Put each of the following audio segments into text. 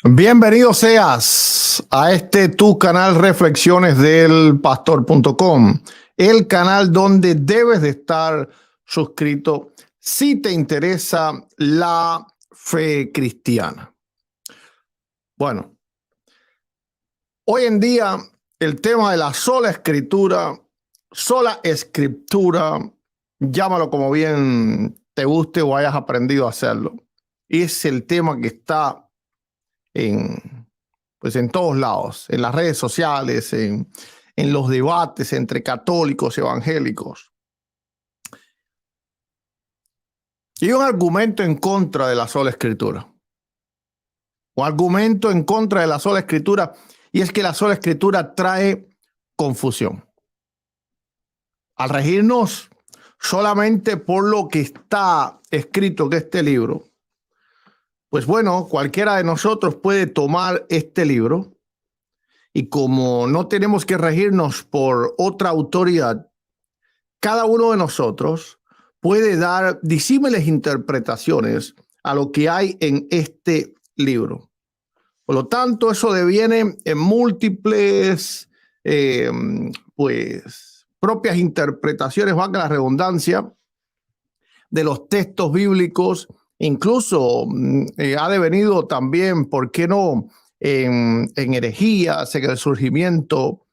Bienvenido seas a este tu canal Reflexiones del Pastor.com, el canal donde debes de estar suscrito si te interesa la fe cristiana. Bueno, hoy en día el tema de la sola escritura, llámalo como bien te guste o hayas aprendido a hacerlo, es el tema que está en todos lados, en las redes sociales, en los debates entre católicos y evangélicos. Y hay un argumento en contra de la sola escritura. Un argumento en contra de la sola escritura, y es que la sola escritura trae confusión. Al regirnos solamente por lo que está escrito en este libro, pues bueno, cualquiera de nosotros puede tomar este libro y como no tenemos que regirnos por otra autoridad, cada uno de nosotros puede dar disímiles interpretaciones a lo que hay en este libro. Por lo tanto, eso deviene en múltiples, propias interpretaciones, valga la redundancia, de los textos bíblicos. Incluso ha devenido también, ¿por qué no?, en herejías, en el surgimiento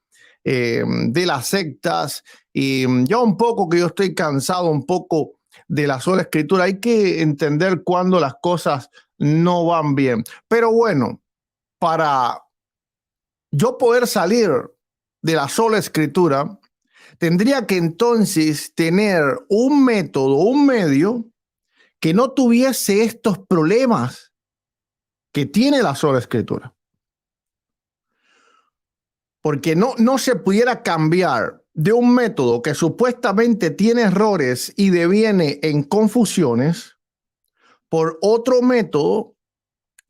de las sectas. Y ya un poco que yo estoy cansado un poco de la sola escritura. Hay que entender cuando las cosas no van bien. Pero bueno, para yo poder salir de la sola escritura, tendría que entonces tener un método, un medio que no tuviese estos problemas que tiene la sola escritura. Porque no se pudiera cambiar de un método que supuestamente tiene errores y deviene en confusiones por otro método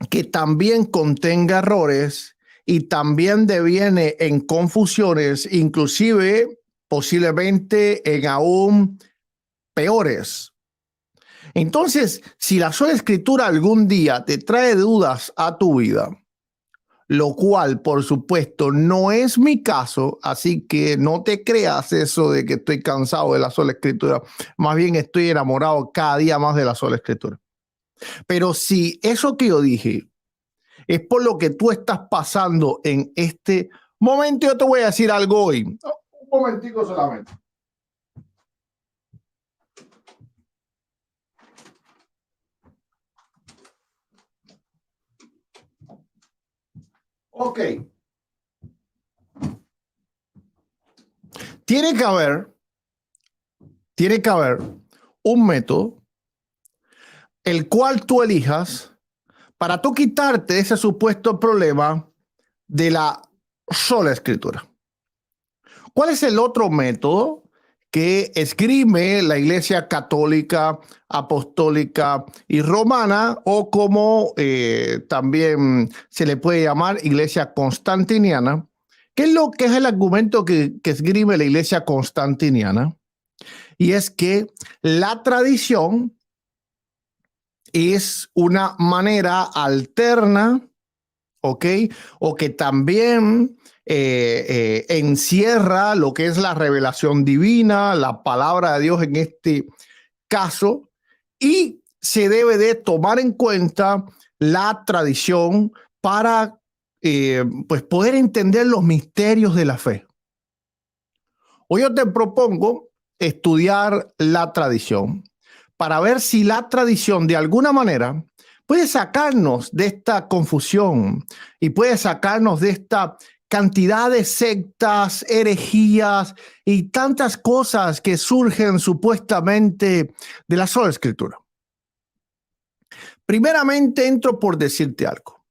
que también contenga errores y también deviene en confusiones, inclusive posiblemente en aún peores. Entonces, si la sola escritura algún día te trae dudas a tu vida, lo cual, por supuesto, no es mi caso, así que no te creas eso de que estoy cansado de la sola escritura. Más bien estoy enamorado cada día más de la sola escritura. Pero si eso que yo dije es por lo que tú estás pasando en este momento, yo te voy a decir algo hoy. Un momentico solamente. Ok. Tiene que haber un método el cual tú elijas para tú quitarte ese supuesto problema de la sola escritura. ¿Cuál es el otro método que esgrime la Iglesia Católica, Apostólica y Romana, o como también se le puede llamar Iglesia Constantiniana? ¿Qué es lo que es el argumento que esgrime la Iglesia Constantiniana? Y es que la tradición es una manera alterna, ¿ok? O que también encierra lo que es la revelación divina, la palabra de Dios en este caso, y se debe de tomar en cuenta la tradición para pues poder entender los misterios de la fe. Hoy yo te propongo estudiar la tradición para ver si la tradición de alguna manera puede sacarnos de esta confusión y puede sacarnos de esta cantidad de sectas, herejías y tantas cosas que surgen supuestamente de la sola escritura. Primeramente entro por decirte algo.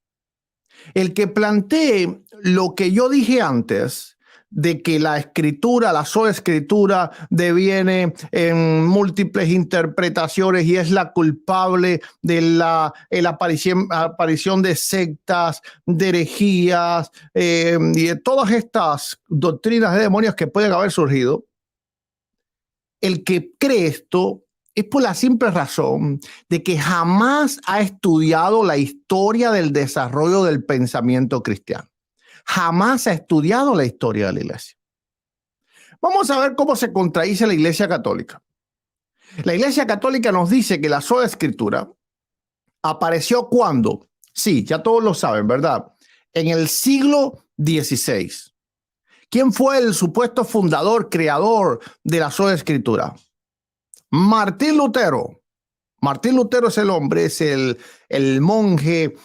El que plantee lo que yo dije antes, de que la escritura, la sola escritura, deviene en múltiples interpretaciones y es la culpable de la aparición de sectas, de herejías y de todas estas doctrinas de demonios que pueden haber surgido. El que cree esto es por la simple razón de que jamás ha estudiado la historia del desarrollo del pensamiento cristiano. Jamás ha estudiado la historia de la iglesia. Vamos a ver cómo se contradice la Iglesia Católica. La Iglesia Católica nos dice que la sola Escritura apareció ¿cuándo? Sí, ya todos lo saben, ¿verdad? En el siglo XVI. ¿Quién fue el supuesto fundador, creador de la sola Escritura? Martín Lutero. Martín Lutero es el hombre, es el monje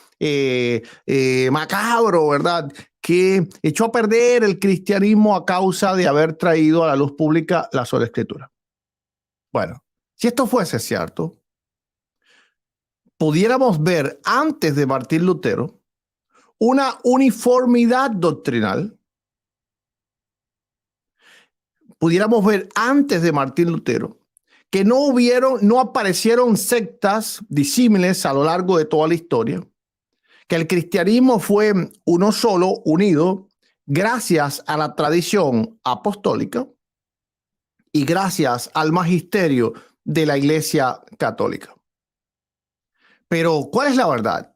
macabro, ¿verdad? Que echó a perder el cristianismo a causa de haber traído a la luz pública la sola Escritura. Bueno, si esto fuese cierto, pudiéramos ver antes de Martín Lutero una uniformidad doctrinal. Pudiéramos ver antes de Martín Lutero que no aparecieron sectas disímiles a lo largo de toda la historia, que el cristianismo fue uno solo, unido, gracias a la tradición apostólica y gracias al magisterio de la Iglesia Católica. Pero, ¿cuál es la verdad?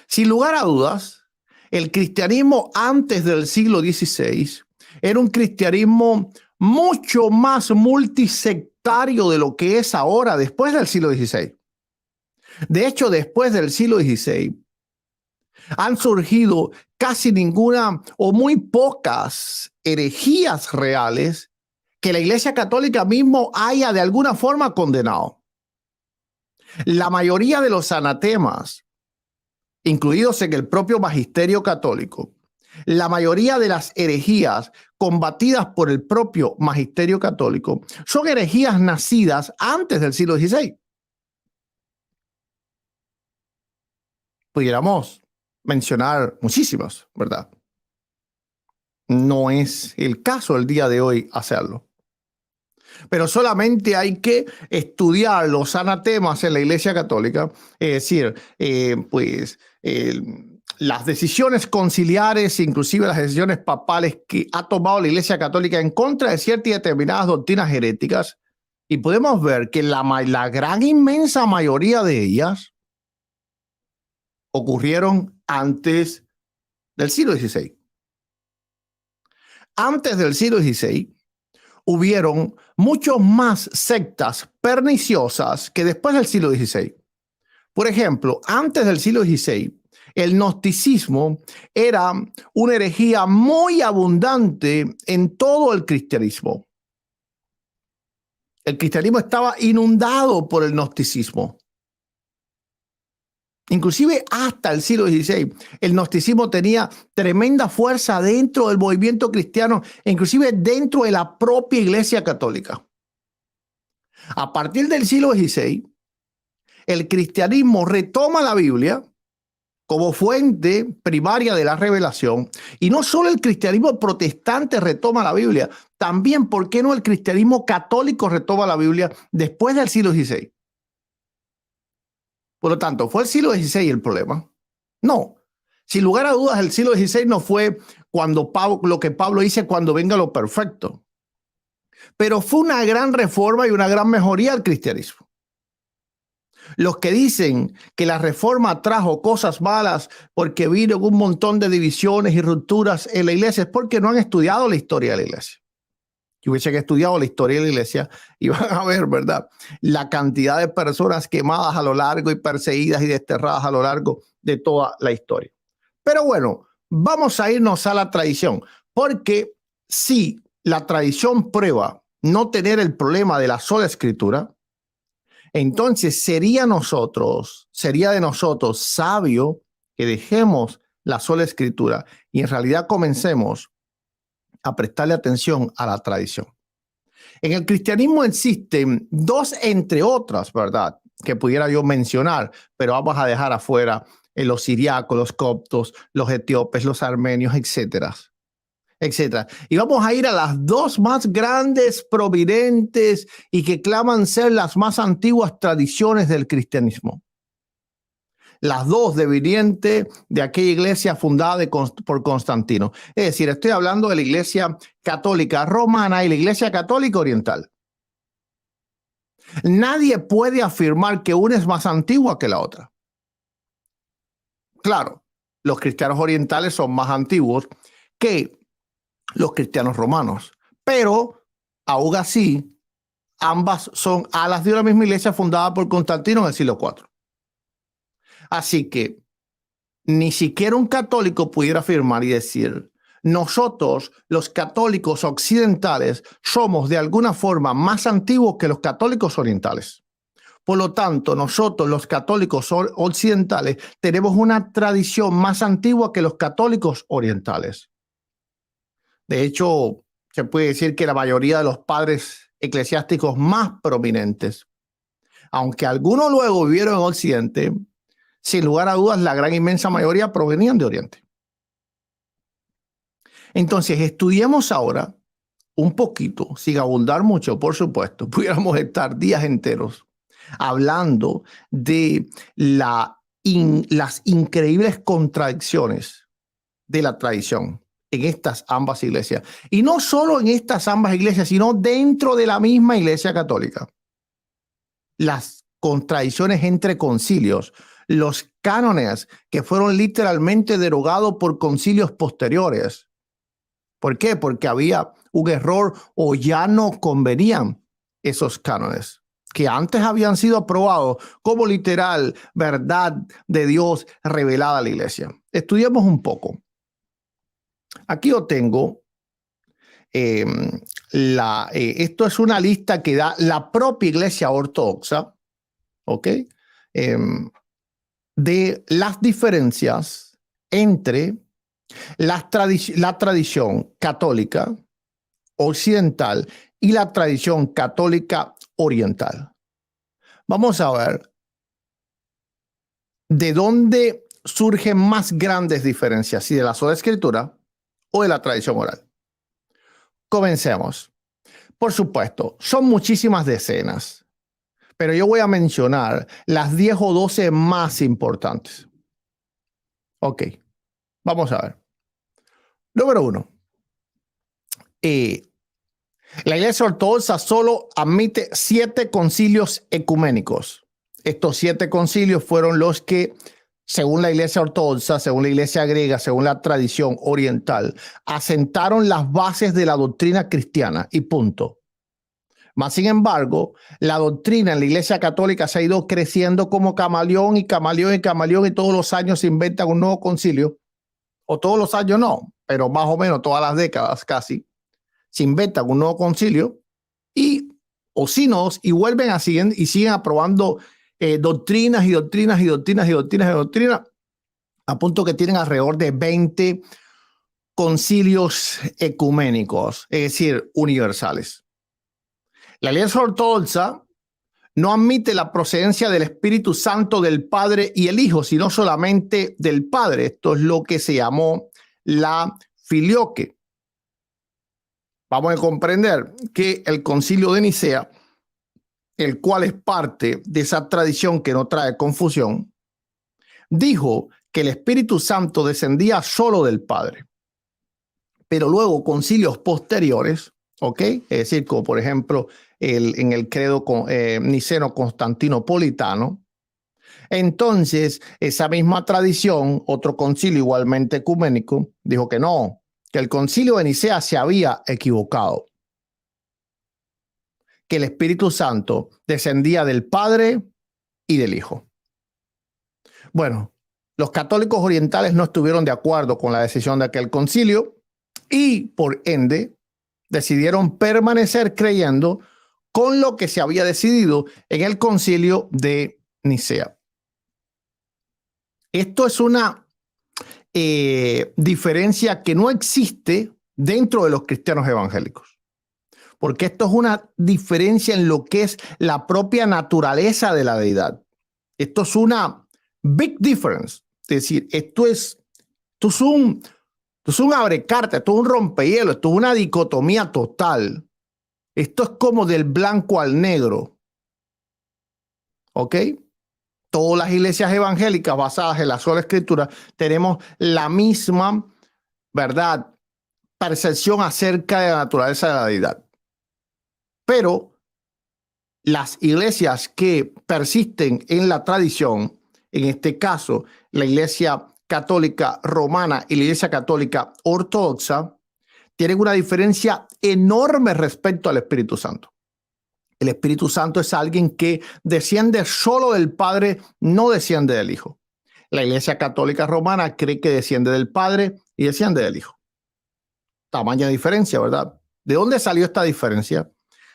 Sin lugar a dudas, el cristianismo antes del siglo XVI era un cristianismo mucho más multisectario de lo que es ahora, después del siglo XVI. De hecho, después del siglo XVI, han surgido casi ninguna o muy pocas herejías reales que la Iglesia Católica mismo haya de alguna forma condenado. La mayoría de los anatemas, incluidos en el propio magisterio católico, la mayoría de las herejías combatidas por el propio magisterio católico son herejías nacidas antes del siglo XVI. Pudiéramos mencionar muchísimas, ¿verdad? No es el caso el día de hoy hacerlo. Pero solamente hay que estudiar los anatemas en la Iglesia Católica, es decir, las decisiones conciliares, inclusive las decisiones papales que ha tomado la Iglesia Católica en contra de ciertas y determinadas doctrinas heréticas, y podemos ver que la gran inmensa mayoría de ellas ocurrieron antes del siglo XVI. Antes del siglo XVI, hubieron muchos más sectas perniciosas que después del siglo XVI. Por ejemplo, antes del siglo XVI, el gnosticismo era una herejía muy abundante en todo el cristianismo. El cristianismo estaba inundado por el gnosticismo. Inclusive hasta el siglo XVI, el gnosticismo tenía tremenda fuerza dentro del movimiento cristiano, inclusive dentro de la propia Iglesia Católica. A partir del siglo XVI, el cristianismo retoma la Biblia como fuente primaria de la revelación. Y no solo el cristianismo protestante retoma la Biblia, también, ¿por qué no el cristianismo católico retoma la Biblia después del siglo XVI? Por lo tanto, ¿fue el siglo XVI el problema? No. Sin lugar a dudas, el siglo XVI no fue lo que Pablo dice cuando venga lo perfecto. Pero fue una gran reforma y una gran mejoría al cristianismo. Los que dicen que la reforma trajo cosas malas porque vino un montón de divisiones y rupturas en la iglesia es porque no han estudiado la historia de la iglesia. Si hubiesen estudiado la historia de la iglesia, iban a ver, ¿verdad?, la cantidad de personas quemadas a lo largo y perseguidas y desterradas a lo largo de toda la historia. Pero bueno, vamos a irnos a la tradición, porque si la tradición prueba no tener el problema de la sola escritura, entonces sería de nosotros sabio que dejemos la sola escritura y en realidad comencemos a prestarle atención a la tradición. En el cristianismo existen dos, entre otras, ¿verdad?, que pudiera yo mencionar, pero vamos a dejar afuera los siriacos, los coptos, los etíopes, los armenios, etcétera. Y vamos a ir a las dos más grandes, prominentes y que claman ser las más antiguas tradiciones del cristianismo. Las dos devenientes de aquella iglesia fundada por Constantino. Es decir, estoy hablando de la iglesia católica romana y la iglesia católica oriental. Nadie puede afirmar que una es más antigua que la otra. Claro, los cristianos orientales son más antiguos que los cristianos romanos, pero aún así, ambas son alas de una misma iglesia fundada por Constantino en el siglo IV. Así que ni siquiera un católico pudiera afirmar y decir, nosotros, los católicos occidentales, somos de alguna forma más antiguos que los católicos orientales. Por lo tanto, nosotros, los católicos occidentales, tenemos una tradición más antigua que los católicos orientales. De hecho, se puede decir que la mayoría de los padres eclesiásticos más prominentes, aunque algunos luego vivieron en Occidente, sin lugar a dudas, la gran inmensa mayoría provenían de Oriente. Entonces, estudiemos ahora un poquito, sin abundar mucho, por supuesto, pudiéramos estar días enteros hablando de las increíbles contradicciones de la tradición en estas ambas iglesias. Y no solo en estas ambas iglesias, sino dentro de la misma iglesia católica. Las contradicciones entre concilios, los cánones que fueron literalmente derogados por concilios posteriores. ¿Por qué? Porque había un error o ya no convenían esos cánones que antes habían sido aprobados como literal verdad de Dios revelada a la iglesia. Estudiemos un poco. Aquí yo tengo, esto es una lista que da la propia iglesia ortodoxa, ¿ok? De las diferencias entre la tradición católica occidental y la tradición católica oriental. Vamos a ver de dónde surgen más grandes diferencias, si de la sola escritura o de la tradición oral. Comencemos. Por supuesto, son muchísimas decenas, pero yo voy a mencionar las 10 o 12 más importantes. Ok, vamos a ver. Número 1. La iglesia ortodoxa solo admite 7 concilios ecuménicos. Estos 7 concilios fueron los que, según la iglesia ortodoxa, según la iglesia griega, según la tradición oriental, asentaron las bases de la doctrina cristiana y punto. Más sin embargo, la doctrina en la iglesia católica se ha ido creciendo como camaleón y camaleón y camaleón, y todos los años se inventa un nuevo concilio, o todos los años no, pero más o menos todas las décadas casi, se inventan un nuevo concilio y o sínodos y vuelven a siguen y siguen aprobando doctrinas y doctrinas y doctrinas y doctrinas y doctrinas, a punto que tienen alrededor de 20 concilios ecuménicos, es decir, universales. La iglesia ortodoxa no admite la procedencia del Espíritu Santo del Padre y el Hijo, sino solamente del Padre. Esto es lo que se llamó la filioque. Vamos a comprender que el Concilio de Nicea, el cual es parte de esa tradición que no trae confusión, dijo que el Espíritu Santo descendía solo del Padre. Pero luego concilios posteriores, ¿ok? Es decir, como por ejemplo en el credo niceno-constantinopolitano, entonces esa misma tradición, otro concilio igualmente ecuménico, dijo que no, que el concilio de Nicea se había equivocado, que el Espíritu Santo descendía del Padre y del Hijo. Bueno, los católicos orientales no estuvieron de acuerdo con la decisión de aquel concilio y, por ende, decidieron permanecer creyendo con lo que se había decidido en el concilio de Nicea. Esto es una diferencia que no existe dentro de los cristianos evangélicos, porque esto es una diferencia en lo que es la propia naturaleza de la deidad. Esto es una big difference, es decir, esto es un abrecarta, esto es un rompehielos, esto es una dicotomía total. Esto es como del blanco al negro. ¿Ok? Todas las iglesias evangélicas basadas en la sola escritura tenemos la misma, ¿verdad?, percepción acerca de la naturaleza de la deidad. Pero las iglesias que persisten en la tradición, en este caso la Iglesia Católica Romana y la Iglesia Católica Ortodoxa, tienen una diferencia enorme respecto al Espíritu Santo. El Espíritu Santo es alguien que desciende solo del Padre, no desciende del Hijo. La Iglesia Católica Romana cree que desciende del Padre y desciende del Hijo. Tamaña diferencia, ¿verdad? ¿De dónde salió esta diferencia?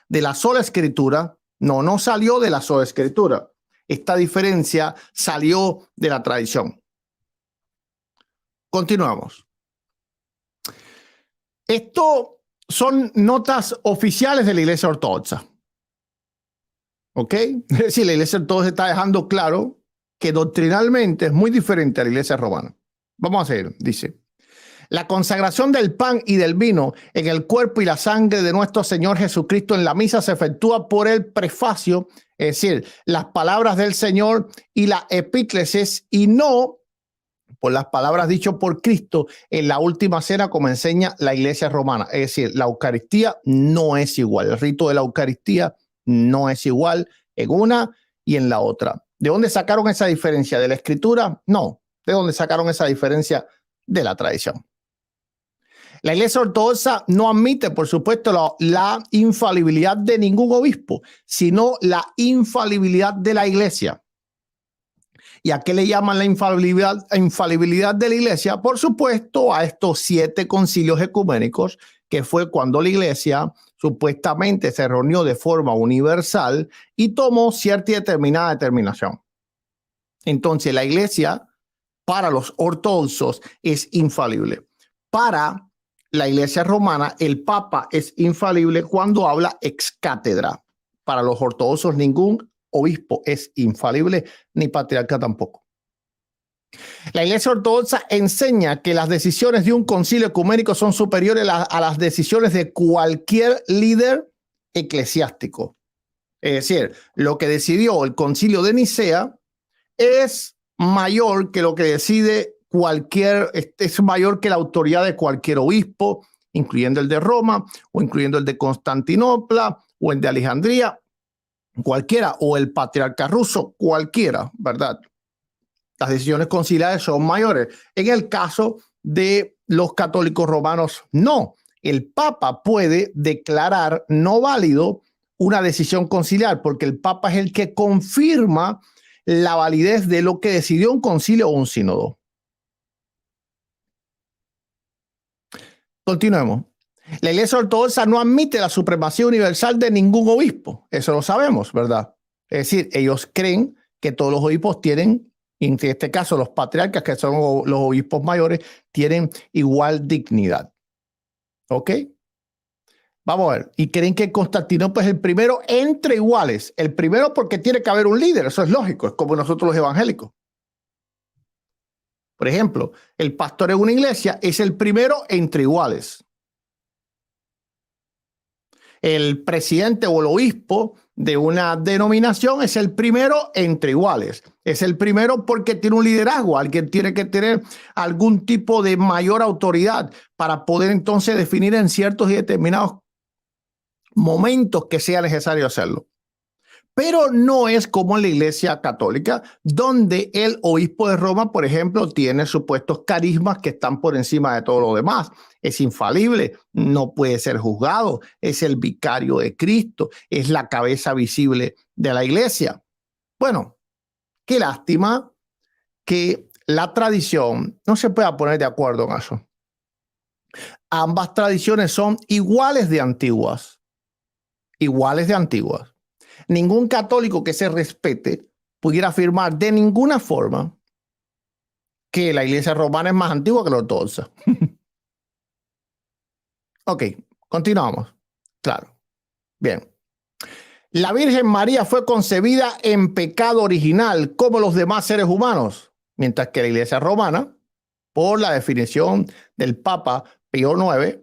De la sola Escritura. No salió de la sola Escritura. Esta diferencia salió de la tradición. Continuamos. Esto son notas oficiales de la Iglesia Ortodoxa. ¿Ok? Es decir, la Iglesia Ortodoxa está dejando claro que doctrinalmente es muy diferente a la Iglesia Romana. Vamos a seguir. Dice: la consagración del pan y del vino en el cuerpo y la sangre de nuestro Señor Jesucristo en la misa se efectúa por el prefacio, es decir, las palabras del Señor y la epíclesis, y no por las palabras dichas por Cristo en la última cena, como enseña la Iglesia Romana. Es decir, la Eucaristía no es igual. El rito de la Eucaristía no es igual en una y en la otra. ¿De dónde sacaron esa diferencia? ¿De la Escritura? No. ¿De dónde sacaron esa diferencia? De la tradición. La Iglesia Ortodoxa no admite, por supuesto, la infalibilidad de ningún obispo, sino la infalibilidad de la Iglesia. ¿Y a qué le llaman la infalibilidad de la Iglesia? Por supuesto, a estos 7 concilios ecuménicos, que fue cuando la Iglesia supuestamente se reunió de forma universal y tomó cierta y determinada determinación. Entonces, la Iglesia, para los ortodoxos, es infalible. Para la Iglesia Romana, el Papa es infalible cuando habla ex cátedra. Para los ortodoxos, ningún obispo es infalible, ni patriarca tampoco. La Iglesia Ortodoxa enseña que las decisiones de un concilio ecuménico son superiores a las decisiones de cualquier líder eclesiástico. Es decir, lo que decidió el concilio de Nicea es mayor que lo que decide es mayor que la autoridad de cualquier obispo, incluyendo el de Roma, o incluyendo el de Constantinopla, o el de Alejandría, cualquiera, o el patriarca ruso, cualquiera, ¿verdad? Las decisiones conciliares son mayores. En el caso de los católicos romanos, no. El Papa puede declarar no válido una decisión conciliar, porque el Papa es el que confirma la validez de lo que decidió un concilio o un sínodo. Continuemos. La Iglesia Ortodoxa no admite la supremacía universal de ningún obispo. Eso lo sabemos, ¿verdad? Es decir, ellos creen que todos los obispos tienen, en este caso los patriarcas, que son los obispos mayores, tienen igual dignidad. ¿Ok? Vamos a ver. Y creen que Constantinopla es el primero entre iguales. El primero porque tiene que haber un líder. Eso es lógico. Es como nosotros los evangélicos. Por ejemplo, el pastor en una iglesia es el primero entre iguales. El presidente o el obispo de una denominación es el primero entre iguales. Es el primero porque tiene un liderazgo. Alguien tiene que tener algún tipo de mayor autoridad para poder entonces definir en ciertos y determinados momentos que sea necesario hacerlo. Pero no es como en la Iglesia Católica, donde el obispo de Roma, por ejemplo, tiene supuestos carismas que están por encima de todo lo demás. Es infalible, no puede ser juzgado, es el vicario de Cristo, es la cabeza visible de la Iglesia. Bueno, qué lástima que la tradición no se pueda poner de acuerdo en eso. Ambas tradiciones son iguales de antiguas. Iguales de antiguas. Ningún católico que se respete pudiera afirmar de ninguna forma que la Iglesia Romana es más antigua que la ortodoxa. Ok, continuamos. Claro. Bien. La Virgen María fue concebida en pecado original como los demás seres humanos, mientras que la Iglesia Romana, por la definición del Papa Pío IX,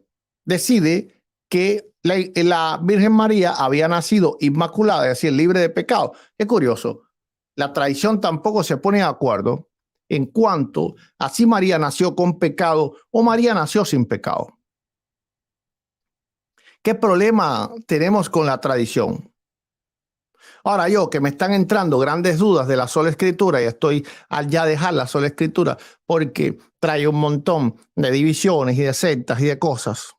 decide que la Virgen María había nacido inmaculada, es decir, libre de pecado. Qué curioso. La tradición tampoco se pone de acuerdo en cuanto a si María nació con pecado o María nació sin pecado. ¿Qué problema tenemos con la tradición? Ahora yo, que me están entrando grandes dudas de la sola escritura y estoy al ya dejar la sola escritura porque trae un montón de divisiones y de sectas y de cosas.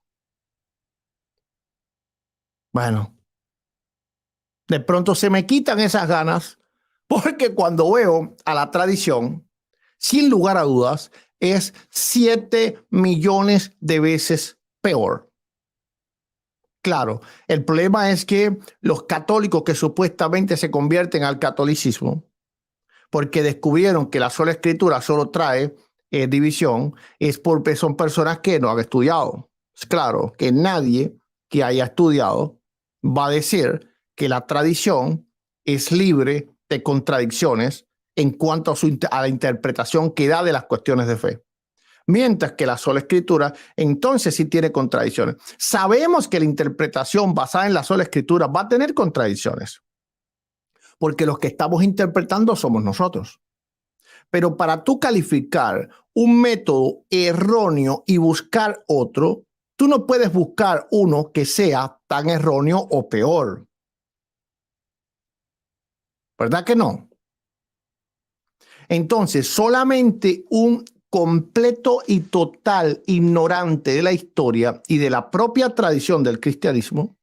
Bueno, de pronto se me quitan esas ganas porque cuando veo a la tradición, sin lugar a dudas, es 7 millones de veces peor. Claro, el problema es que los católicos que supuestamente se convierten al catolicismo, porque descubrieron que la sola escritura solo trae división, es porque son personas que no han estudiado. Es claro que nadie que haya estudiado va a decir que la tradición es libre de contradicciones en cuanto a la interpretación que da de las cuestiones de fe. Mientras que la sola escritura entonces sí tiene contradicciones. Sabemos que la interpretación basada en la sola escritura va a tener contradicciones, porque los que estamos interpretando somos nosotros. Pero para tú calificar un método erróneo y buscar otro, tú no puedes buscar uno que sea tan erróneo o peor. ¿Verdad que no? Entonces, solamente un completo y total ignorante de la historia y de la propia tradición del cristianismo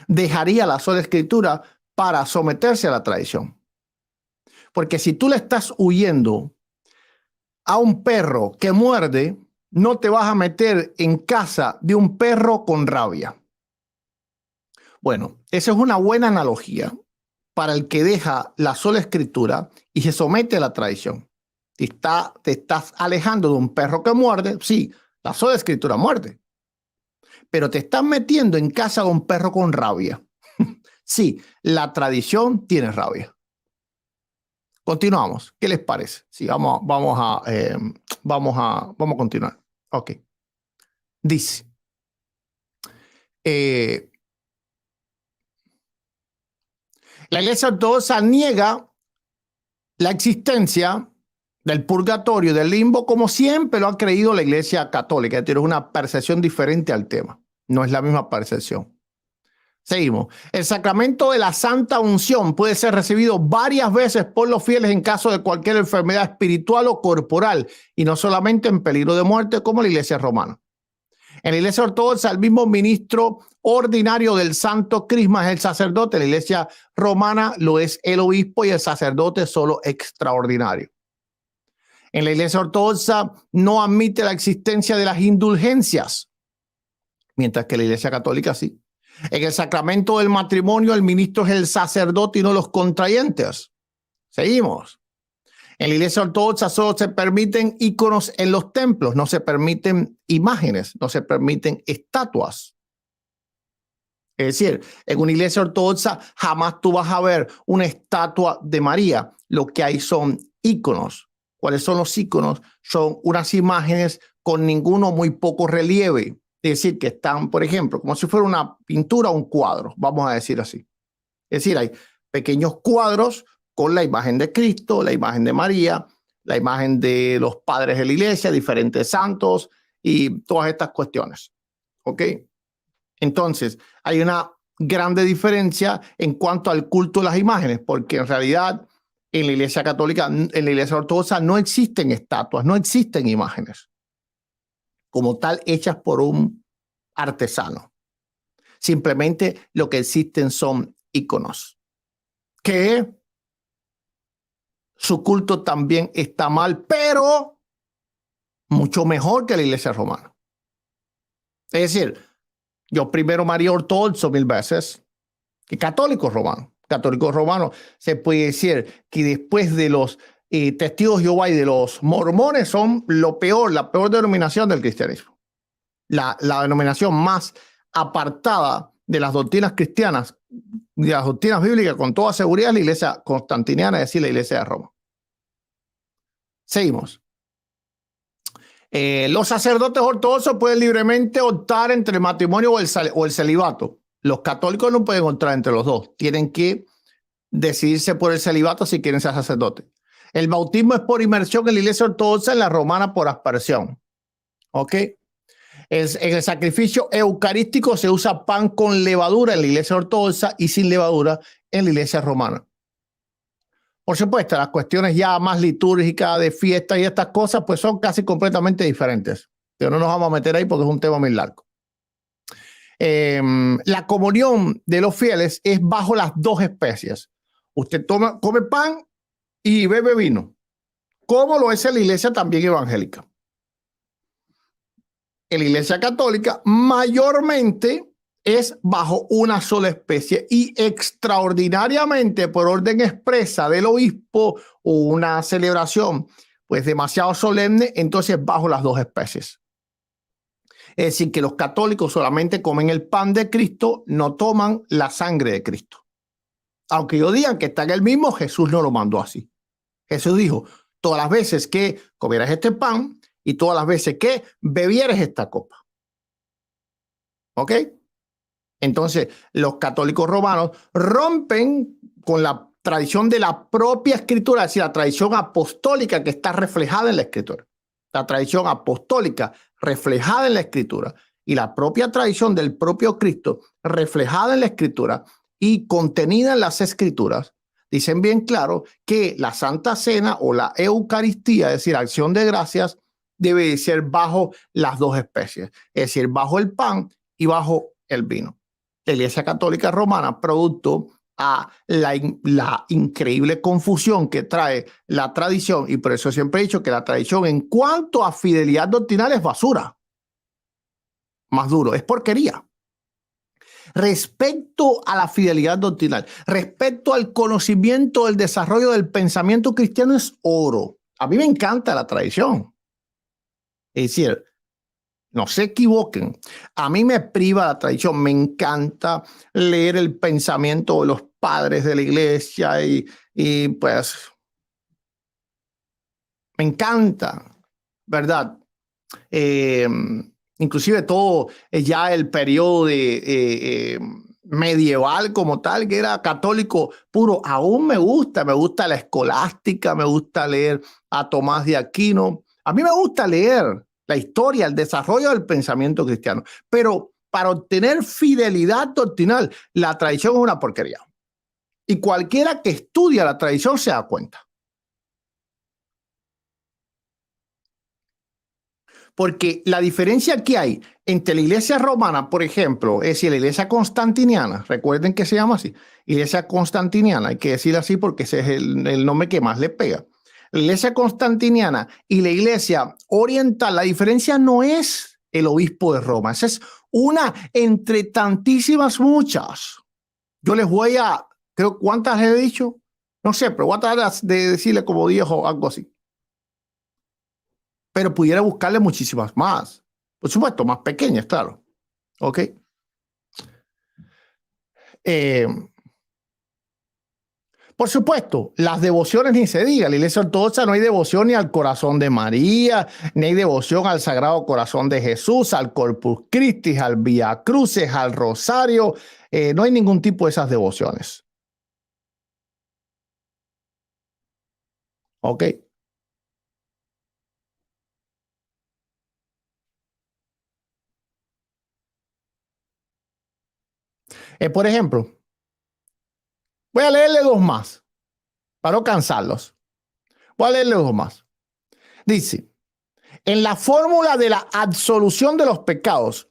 dejaría la sola escritura para someterse a la tradición. Porque si tú le estás huyendo a un perro que muerde, no te vas a meter en casa de un perro con rabia. Bueno, esa es una buena analogía para el que deja la sola escritura y se somete a la tradición. Te estás alejando de un perro que muerde, sí, la sola escritura muerde, pero te estás metiendo en casa de un perro con rabia. Sí, la tradición tiene rabia. Continuamos. ¿Qué les parece? Sí, vamos a continuar. Ok. Dice, la Iglesia Ortodoxa niega la existencia del purgatorio, del limbo, como siempre lo ha creído la Iglesia Católica. Tiene una percepción diferente al tema. No es la misma percepción. Seguimos. El sacramento de la Santa Unción puede ser recibido varias veces por los fieles en caso de cualquier enfermedad espiritual o corporal y no solamente en peligro de muerte como la Iglesia romana. En la Iglesia Ortodoxa, el mismo ministro ordinario del Santo Crisma es el sacerdote. En la Iglesia romana lo es el obispo y el sacerdote solo extraordinario. En la Iglesia Ortodoxa no admite la existencia de las indulgencias, mientras que la Iglesia Católica sí. En el sacramento del matrimonio, el ministro es el sacerdote y no los contrayentes. Seguimos. En la Iglesia Ortodoxa solo se permiten íconos en los templos, no se permiten imágenes, no se permiten estatuas. Es decir, en una Iglesia Ortodoxa jamás tú vas a ver una estatua de María. Lo que hay son íconos. ¿Cuáles son los íconos? Son unas imágenes con ninguno muy poco relieve. Es decir, que están, por ejemplo, como si fuera una pintura o un cuadro, vamos a decir así. Es decir, hay pequeños cuadros con la imagen de Cristo, la imagen de María, la imagen de los padres de la iglesia, diferentes santos y todas estas cuestiones. ¿Ok? Entonces, hay una grande diferencia en cuanto al culto de las imágenes, porque en realidad en la Iglesia Católica, en la Iglesia Ortodoxa no existen estatuas, no existen imágenes como tal hechas por un artesano. Simplemente lo que existen son íconos, que su culto también está mal, pero mucho mejor que la Iglesia romana. Es decir, yo primero me haría ortodoxo 1000 veces que católico romano. Católico romano se puede decir que después de los testigos de Jehová y de los mormones son lo peor, la peor denominación del cristianismo. La denominación más apartada de las doctrinas cristianas, de las doctrinas bíblicas, con toda seguridad, es la iglesia constantiniana, es decir, la iglesia de Roma. Seguimos. Los sacerdotes ortodoxos pueden libremente optar entre el matrimonio o el celibato. Los católicos no pueden optar entre los dos. Tienen que decidirse por el celibato si quieren ser sacerdotes. El bautismo es por inmersión en la iglesia ortodoxa, en la romana por aspersión. ¿Ok? En el sacrificio eucarístico se usa pan con levadura en la iglesia ortodoxa y sin levadura en la iglesia romana. Por supuesto, las cuestiones ya más litúrgicas de fiestas y estas cosas, pues son casi completamente diferentes. Pero no nos vamos a meter ahí porque es un tema muy largo. La comunión de los fieles es bajo las dos especies. Usted come pan y bebe vino, como lo es en la iglesia también evangélica. En la iglesia católica mayormente es bajo una sola especie y extraordinariamente por orden expresa del obispo o una celebración pues demasiado solemne, entonces bajo las dos especies. Es decir, que los católicos solamente comen el pan de Cristo, no toman la sangre de Cristo. Aunque ellos digan que está en el mismo, Jesús no lo mandó así. Jesús dijo, todas las veces que comieras este pan y todas las veces que bebieras esta copa. ¿Ok? Entonces, los católicos romanos rompen con la tradición de la propia escritura, es decir, la tradición apostólica que está reflejada en la escritura. La tradición apostólica reflejada en la escritura y la propia tradición del propio Cristo reflejada en la escritura y contenida en las escrituras, dicen bien claro que la Santa Cena o la Eucaristía, es decir, acción de gracias, debe ser bajo las dos especies, es decir, bajo el pan y bajo el vino. La Iglesia Católica Romana, producto a la increíble confusión que trae la tradición, y por eso siempre he dicho que la tradición en cuanto a fidelidad doctrinal es basura. Más duro, es porquería. Respecto a la fidelidad doctrinal, respecto al conocimiento, el desarrollo del pensamiento cristiano es oro. A mí me encanta la tradición. Es decir, no se equivoquen. A mí me priva la tradición. Me encanta leer el pensamiento de los padres de la iglesia y pues me encanta, ¿verdad? Inclusive todo ya el periodo de medieval como tal, que era católico puro, aún me gusta la escolástica, me gusta leer a Tomás de Aquino. A mí me gusta leer la historia, el desarrollo del pensamiento cristiano, pero para obtener fidelidad doctrinal, la tradición es una porquería. Y cualquiera que estudia la tradición se da cuenta. Porque la diferencia que hay entre la iglesia romana, por ejemplo, es decir, la iglesia constantiniana, recuerden que se llama así, iglesia constantiniana, hay que decir así porque ese es el nombre que más le pega. La iglesia constantiniana y la iglesia oriental, la diferencia no es el obispo de Roma, esa es una entre tantísimas muchas. Yo les voy a, creo, ¿cuántas he dicho? No sé, pero voy a tratar de decirle como 10 o algo así. Pero pudiera buscarle muchísimas más. Por supuesto, más pequeñas, claro. ¿Ok? Por supuesto, las devociones ni se diga. La iglesia ortodoxa no hay devoción ni al corazón de María, ni hay devoción al Sagrado Corazón de Jesús, al Corpus Christi, al Vía Crucis, al Rosario. No hay ningún tipo de esas devociones. ¿Ok? Por ejemplo, voy a leerle dos más, para no cansarlos. Voy a leerle dos más. Dice, en la fórmula de la absolución de los pecados,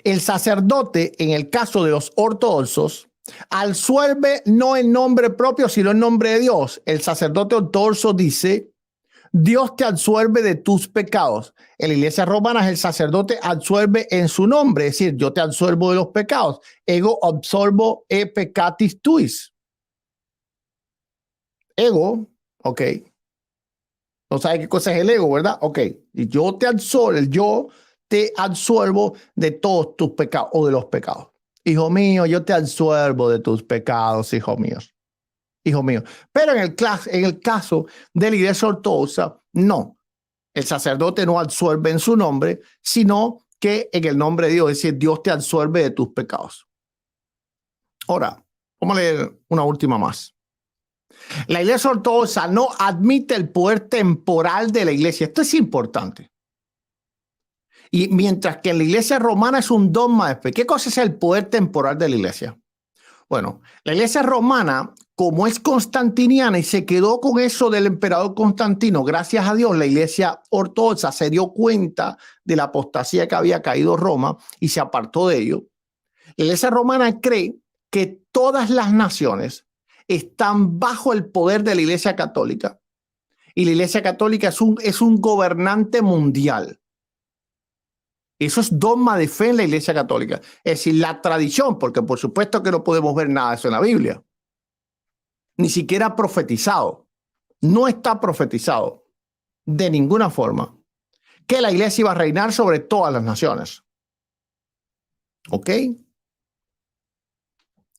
el sacerdote, en el caso de los ortodoxos, absuelve no en nombre propio, sino en nombre de Dios. El sacerdote ortodoxo dice, Dios te absuelve de tus pecados. En la iglesia romana el sacerdote absuelve en su nombre, es decir, yo te absuelvo de los pecados. Ego absolvo e peccatis tuis. Ego, ok. No sabe qué cosa es el ego, ¿verdad? Ok. Y yo te absuelvo de todos tus pecados o de los pecados. Hijo mío, yo te absuelvo de tus pecados, hijo mío. Hijo mío. Pero en el caso de la iglesia ortodoxa, no. El sacerdote no absuelve en su nombre, sino que en el nombre de Dios, es decir, Dios te absuelve de tus pecados. Ahora, vamos a leer una última más. La iglesia ortodoxa no admite el poder temporal de la iglesia. Esto es importante. Y mientras que en la iglesia romana es un dogma de fe. ¿Qué cosa es el poder temporal de la iglesia? Bueno, la iglesia romana, como es constantiniana y se quedó con eso del emperador Constantino, gracias a Dios, la iglesia ortodoxa se dio cuenta de la apostasía que había caído Roma y se apartó de ello. La iglesia romana cree que todas las naciones están bajo el poder de la iglesia católica. Y la iglesia católica es un gobernante mundial. Eso es dogma de fe en la iglesia católica. Es decir, la tradición, porque por supuesto que no podemos ver nada de eso en la Biblia. Ni siquiera profetizado. No está profetizado de ninguna forma que la iglesia iba a reinar sobre todas las naciones. ¿Ok?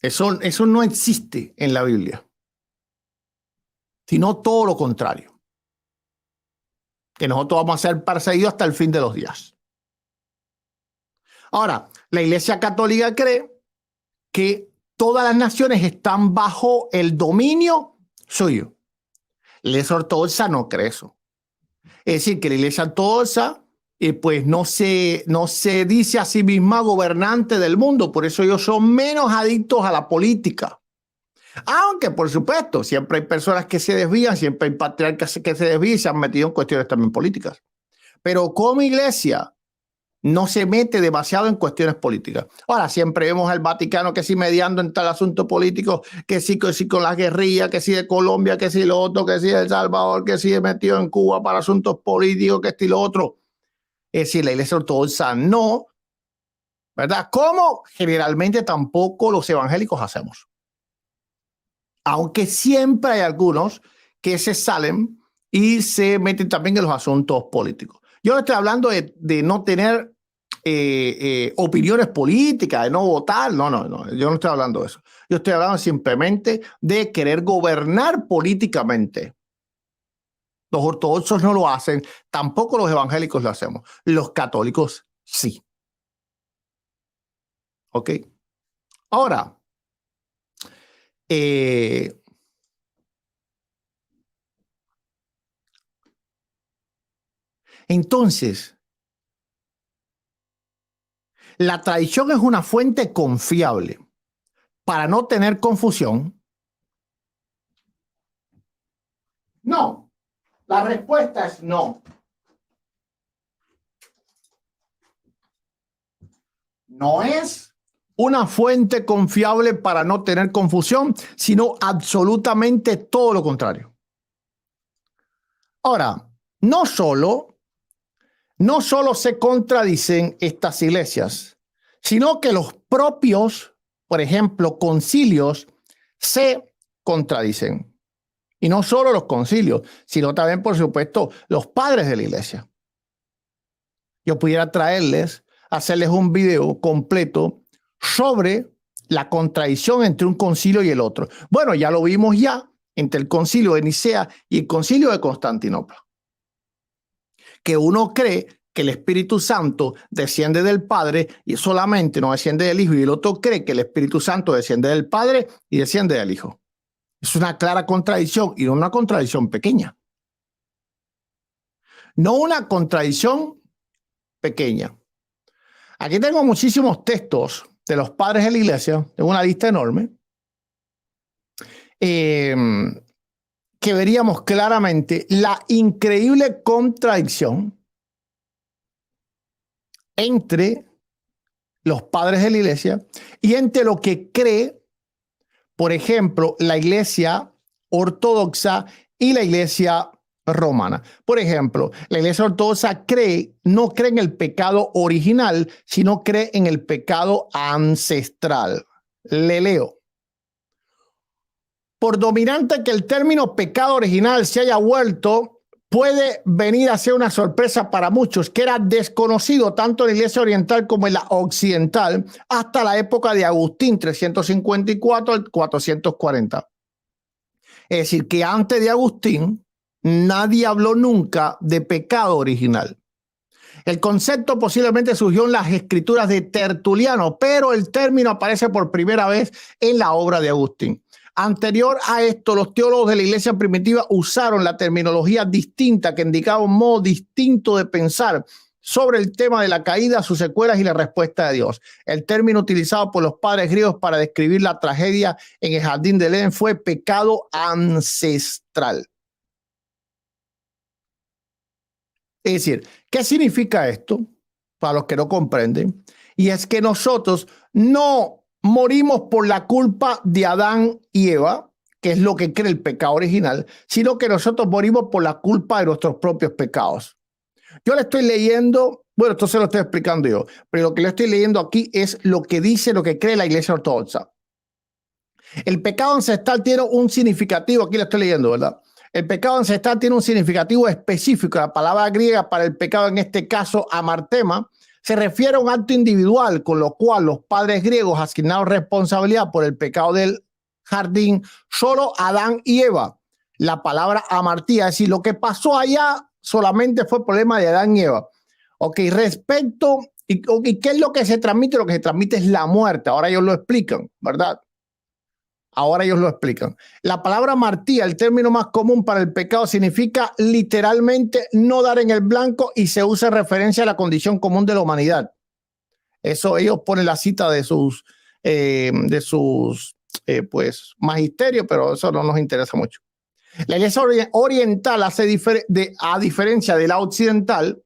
Eso no existe en la Biblia. Sino todo lo contrario. Que nosotros vamos a ser perseguidos hasta el fin de los días. Ahora, la Iglesia Católica cree que todas las naciones están bajo el dominio suyo. La Iglesia Ortodoxa no cree eso. Es decir, que la Iglesia Ortodoxa pues no se dice a sí misma gobernante del mundo, por eso ellos son menos adictos a la política. Aunque, por supuesto, siempre hay personas que se desvían, siempre hay patriarcas que se desvían y se han metido en cuestiones también políticas. Pero como iglesia no se mete demasiado en cuestiones políticas. Ahora, siempre vemos al Vaticano que sí mediando en tal asunto político, que sí con la guerrilla, que sí de Colombia, que sí lo otro, que sí de El Salvador, que sí metido en Cuba para asuntos políticos, que sí lo otro. Es decir, la iglesia ortodoxa no, ¿verdad? Como generalmente tampoco los evangélicos hacemos. Aunque siempre hay algunos que se salen y se meten también en los asuntos políticos. Yo estoy hablando de no tener opiniones políticas, de no votar. No, yo no estoy hablando de eso. Yo estoy hablando simplemente de querer gobernar políticamente. Los ortodoxos no lo hacen, tampoco los evangélicos lo hacemos. Los católicos sí. ¿Ok? Ahora, entonces, la tradición es una fuente confiable para no tener confusión. No, la respuesta es no. No es una fuente confiable para no tener confusión, sino absolutamente todo lo contrario. Ahora, no solo se contradicen estas iglesias, sino que los propios, por ejemplo, concilios se contradicen. Y no solo los concilios, sino también, por supuesto, los padres de la iglesia. Yo pudiera hacerles un video completo sobre la contradicción entre un concilio y el otro. Bueno, ya lo vimos ya entre el concilio de Nicea y el concilio de Constantinopla. Que uno cree que el Espíritu Santo desciende del Padre y solamente no desciende del Hijo, y el otro cree que el Espíritu Santo desciende del Padre y desciende del Hijo. Es una clara contradicción y no una contradicción pequeña. No una contradicción pequeña. Aquí tengo muchísimos textos de los padres de la iglesia, tengo una lista enorme, que veríamos claramente la increíble contradicción entre los padres de la iglesia y entre lo que cree, por ejemplo, la iglesia ortodoxa y la iglesia romana. Por ejemplo, la iglesia ortodoxa no cree en el pecado original, sino cree en el pecado ancestral. Le leo. Por dominante que el término pecado original se haya vuelto, puede venir a ser una sorpresa para muchos, que era desconocido tanto en la iglesia oriental como en la occidental hasta la época de Agustín, 354 al 440. Es decir, que antes de Agustín nadie habló nunca de pecado original. El concepto posiblemente surgió en las escrituras de Tertuliano, pero el término aparece por primera vez en la obra de Agustín. Anterior a esto, los teólogos de la iglesia primitiva usaron la terminología distinta que indicaba un modo distinto de pensar sobre el tema de la caída, sus secuelas y la respuesta de Dios. El término utilizado por los padres griegos para describir la tragedia en el jardín del Edén fue pecado ancestral. Es decir, ¿qué significa esto? Para los que no comprenden. Y es que nosotros no morimos por la culpa de Adán y Eva, que es lo que cree el pecado original, sino que nosotros morimos por la culpa de nuestros propios pecados. Yo le estoy leyendo, bueno, esto se lo estoy explicando yo, pero lo que le estoy leyendo aquí es lo que dice, lo que cree la Iglesia Ortodoxa. El pecado ancestral tiene un significativo, aquí lo estoy leyendo, ¿verdad? El pecado ancestral tiene un significativo específico. La palabra griega para el pecado, en este caso, amartema, se refiere a un acto individual con lo cual los padres griegos asignaron responsabilidad por el pecado del jardín solo a Adán y Eva. La palabra amartía, es decir, lo que pasó allá solamente fue problema de Adán y Eva. Ok, respecto, y ¿qué es lo que se transmite? Lo que se transmite es la muerte. Ahora ellos lo explican, ¿verdad? Ahora ellos lo explican. La palabra martía, el término más común para el pecado, significa literalmente no dar en el blanco y se usa en referencia a la condición común de la humanidad. Eso ellos ponen la cita de sus pues magisterios, pero eso no nos interesa mucho. La iglesia oriental hace a diferencia de la occidental,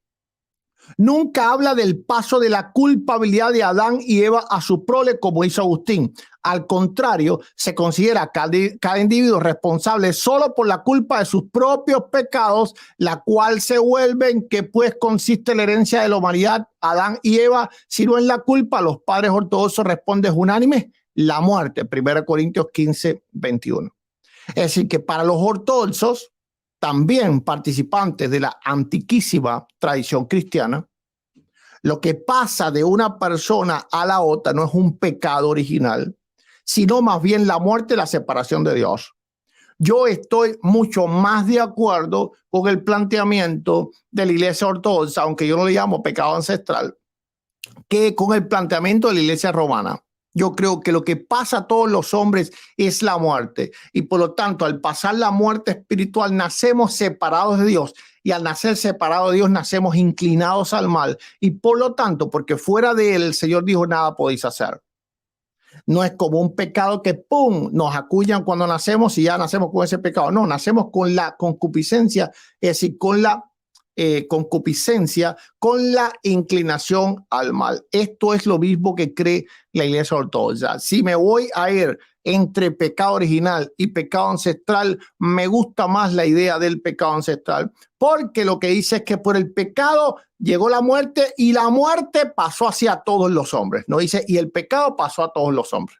nunca habla del paso de la culpabilidad de Adán y Eva a su prole como hizo Agustín. Al contrario, se considera cada individuo responsable solo por la culpa de sus propios pecados, la cual se vuelve en que pues consiste la herencia de la humanidad, Adán y Eva. Si no es la culpa, los padres ortodoxos responden unánime, la muerte. 1 Corintios 15, 21. Es decir, que para los ortodoxos, también participantes de la antiquísima tradición cristiana, lo que pasa de una persona a la otra no es un pecado original, sino más bien la muerte y la separación de Dios. Yo estoy mucho más de acuerdo con el planteamiento de la iglesia ortodoxa, aunque yo no le llamo pecado ancestral, que con el planteamiento de la iglesia romana. Yo creo que lo que pasa a todos los hombres es la muerte y por lo tanto al pasar la muerte espiritual nacemos separados de Dios y al nacer separados de Dios nacemos inclinados al mal y por lo tanto porque fuera de él el Señor dijo nada podéis hacer. No es como un pecado que ¡pum! Nos acuyan cuando nacemos y ya nacemos con ese pecado. No, nacemos con la concupiscencia, es decir, con la concupiscencia, con la inclinación al mal. Esto es lo mismo que cree la iglesia ortodoxa. Si me voy a ir entre pecado original y pecado ancestral, me gusta más la idea del pecado ancestral, porque lo que dice es que por el pecado llegó la muerte y la muerte pasó hacia todos los hombres. No dice, y el pecado pasó a todos los hombres.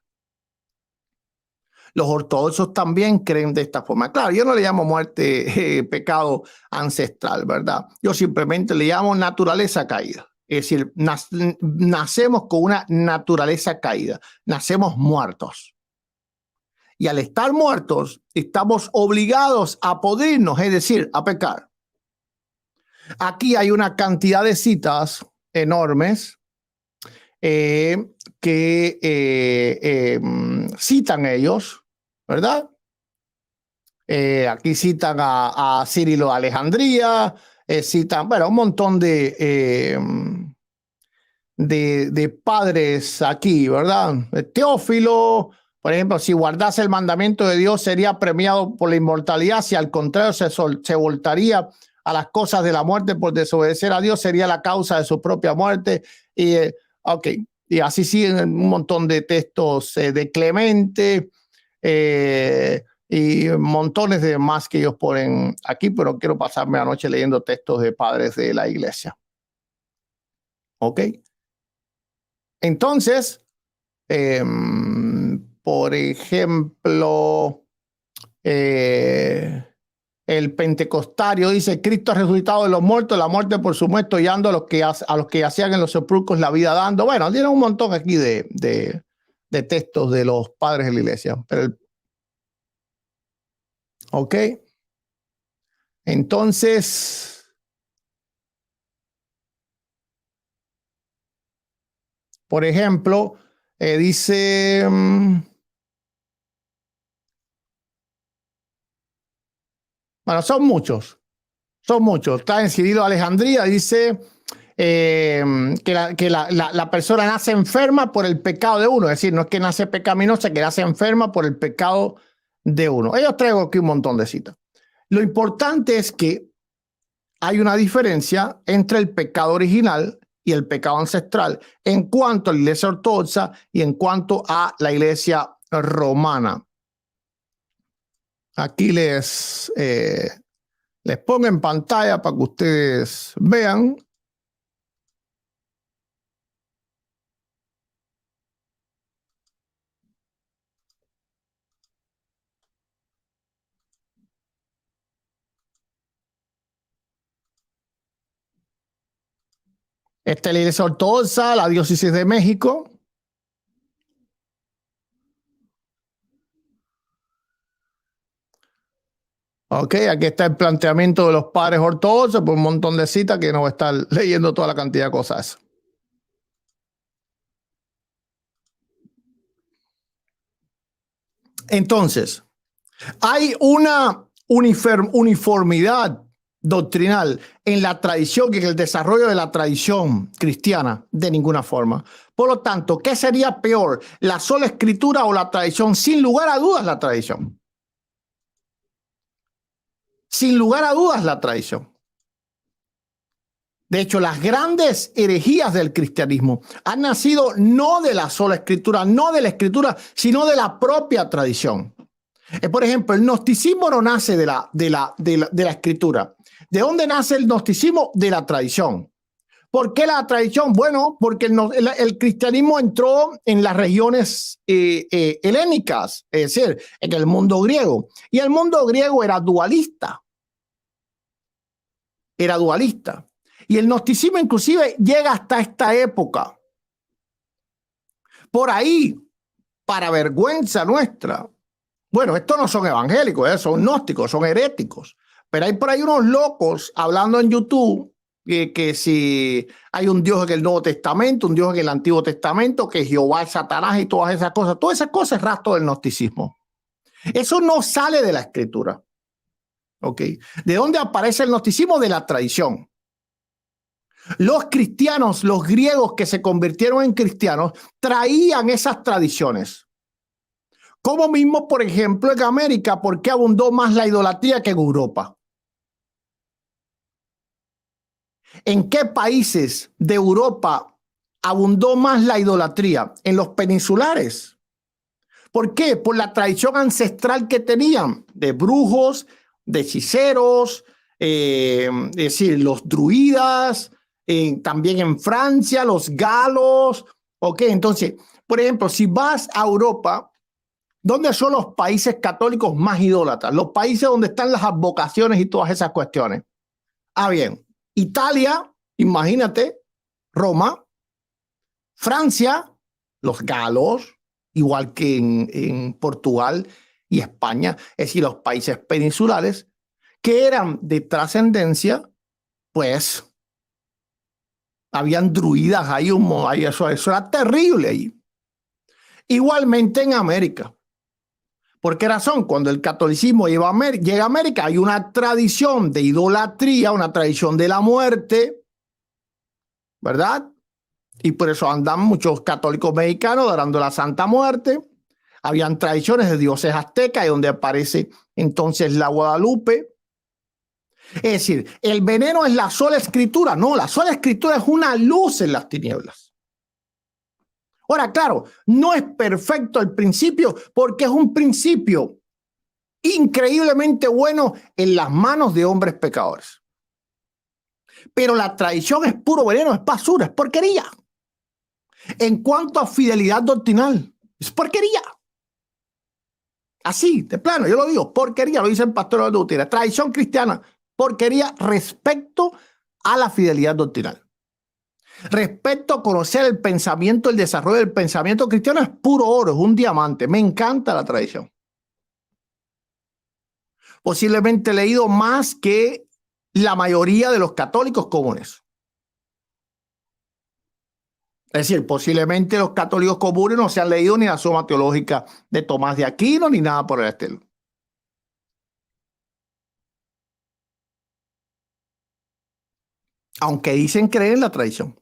Los ortodoxos también creen de esta forma. Claro, yo no le llamo muerte pecado ancestral, ¿verdad? Yo simplemente le llamo naturaleza caída. Es decir, nacemos con una naturaleza caída. Nacemos muertos. Y al estar muertos, estamos obligados a podrirnos, es decir, a pecar. Aquí hay una cantidad de citas enormes que citan ellos, ¿verdad? Aquí citan a Cirilo de Alejandría, citan, bueno, un montón de padres aquí, ¿verdad? Teófilo, por ejemplo, si guardase el mandamiento de Dios sería premiado por la inmortalidad, si al contrario se voltaría a las cosas de la muerte por desobedecer a Dios, sería la causa de su propia muerte. Y, y así siguen un montón de textos de Clemente, y montones de más que ellos ponen aquí, pero quiero pasarme la noche leyendo textos de padres de la iglesia. ¿Ok? Entonces, por ejemplo, el pentecostario dice, Cristo ha resucitado de los muertos, la muerte por su muerto, y ando a los que hacían en los sepulcros la vida dando. Bueno, tienen un montón aquí de textos de los padres de la iglesia. Pero ok. Entonces, por ejemplo, dice, bueno, son muchos. Está en Cirilo de Alejandría, dice, la persona nace enferma por el pecado de uno. Es decir, no es que nace pecaminosa, que nace enferma por el pecado de uno. Ellos traigo aquí un montón de citas. Lo importante es que hay una diferencia entre el pecado original y el pecado ancestral en cuanto a la iglesia ortodoxa y en cuanto a la iglesia romana. Aquí les pongo en pantalla para que ustedes vean. Esta es la iglesia ortodoxa, la diócesis de México. Ok, aquí está el planteamiento de los padres ortodoxos, por un montón de citas que no voy a estar leyendo toda la cantidad de cosas. Entonces, hay una uniformidad doctrinal en la tradición y en el desarrollo de la tradición cristiana de ninguna forma. Por lo tanto, ¿qué sería peor? ¿La sola escritura o la tradición? Sin lugar a dudas, la tradición. Sin lugar a dudas, la tradición. De hecho, las grandes herejías del cristianismo han nacido no de la sola escritura, no de la escritura, sino de la propia tradición. Por ejemplo, el gnosticismo no nace de la escritura. ¿De dónde nace el gnosticismo? De la tradición. ¿Por qué la tradición? Bueno, porque el cristianismo entró en las regiones helénicas, es decir, en el mundo griego. Y el mundo griego era dualista. Era dualista. Y el gnosticismo inclusive llega hasta esta época. Por ahí, para vergüenza nuestra, bueno, estos no son evangélicos, son gnósticos, son heréticos, pero hay por ahí unos locos hablando en YouTube que si hay un Dios en el Nuevo Testamento, un Dios en el Antiguo Testamento, que Jehová es Satanás y todas esas cosas es rastro del gnosticismo. Eso no sale de la escritura. ¿Ok? ¿De dónde aparece el gnosticismo? De la tradición. Los cristianos, los griegos que se convirtieron en cristianos, traían esas tradiciones. Como mismo, por ejemplo, en América, ¿por qué abundó más la idolatría que en Europa? ¿En qué países de Europa abundó más la idolatría? En los peninsulares. ¿Por qué? Por la tradición ancestral que tenían de brujos, de hechiceros, es decir, los druidas, también en Francia, los galos. Ok, entonces, por ejemplo, si vas a Europa, ¿dónde son los países católicos más idólatras? Los países donde están las advocaciones y todas esas cuestiones. Ah, bien. Italia, imagínate, Roma, Francia, los galos, igual que en Portugal y España, es decir, los países peninsulares, que eran de trascendencia, pues habían druidas ahí, eso era terrible ahí. Igualmente en América. ¿Por qué razón? Cuando el catolicismo llega a América, hay una tradición de idolatría, una tradición de la muerte, ¿verdad? Y por eso andan muchos católicos mexicanos adorando la Santa Muerte. Habían tradiciones de dioses aztecas, donde aparece entonces la Guadalupe. Es decir, el veneno es la sola escritura. No, la sola escritura es una luz en las tinieblas. Ahora, claro, no es perfecto el principio porque es un principio increíblemente bueno en las manos de hombres pecadores. Pero la tradición es puro veneno, es basura, es porquería. En cuanto a fidelidad doctrinal, es porquería. Así, de plano, yo lo digo, porquería, lo dice el pastor de Gutiérrez. Tradición cristiana, porquería respecto a la fidelidad doctrinal. Respecto a conocer el pensamiento, el desarrollo del pensamiento cristiano es puro oro, es un diamante. Me encanta la tradición. Posiblemente he leído más que la mayoría de los católicos comunes. Es decir, posiblemente los católicos comunes no se han leído ni la Suma Teológica de Tomás de Aquino ni nada por el estilo. aunque dicen creer en la tradición.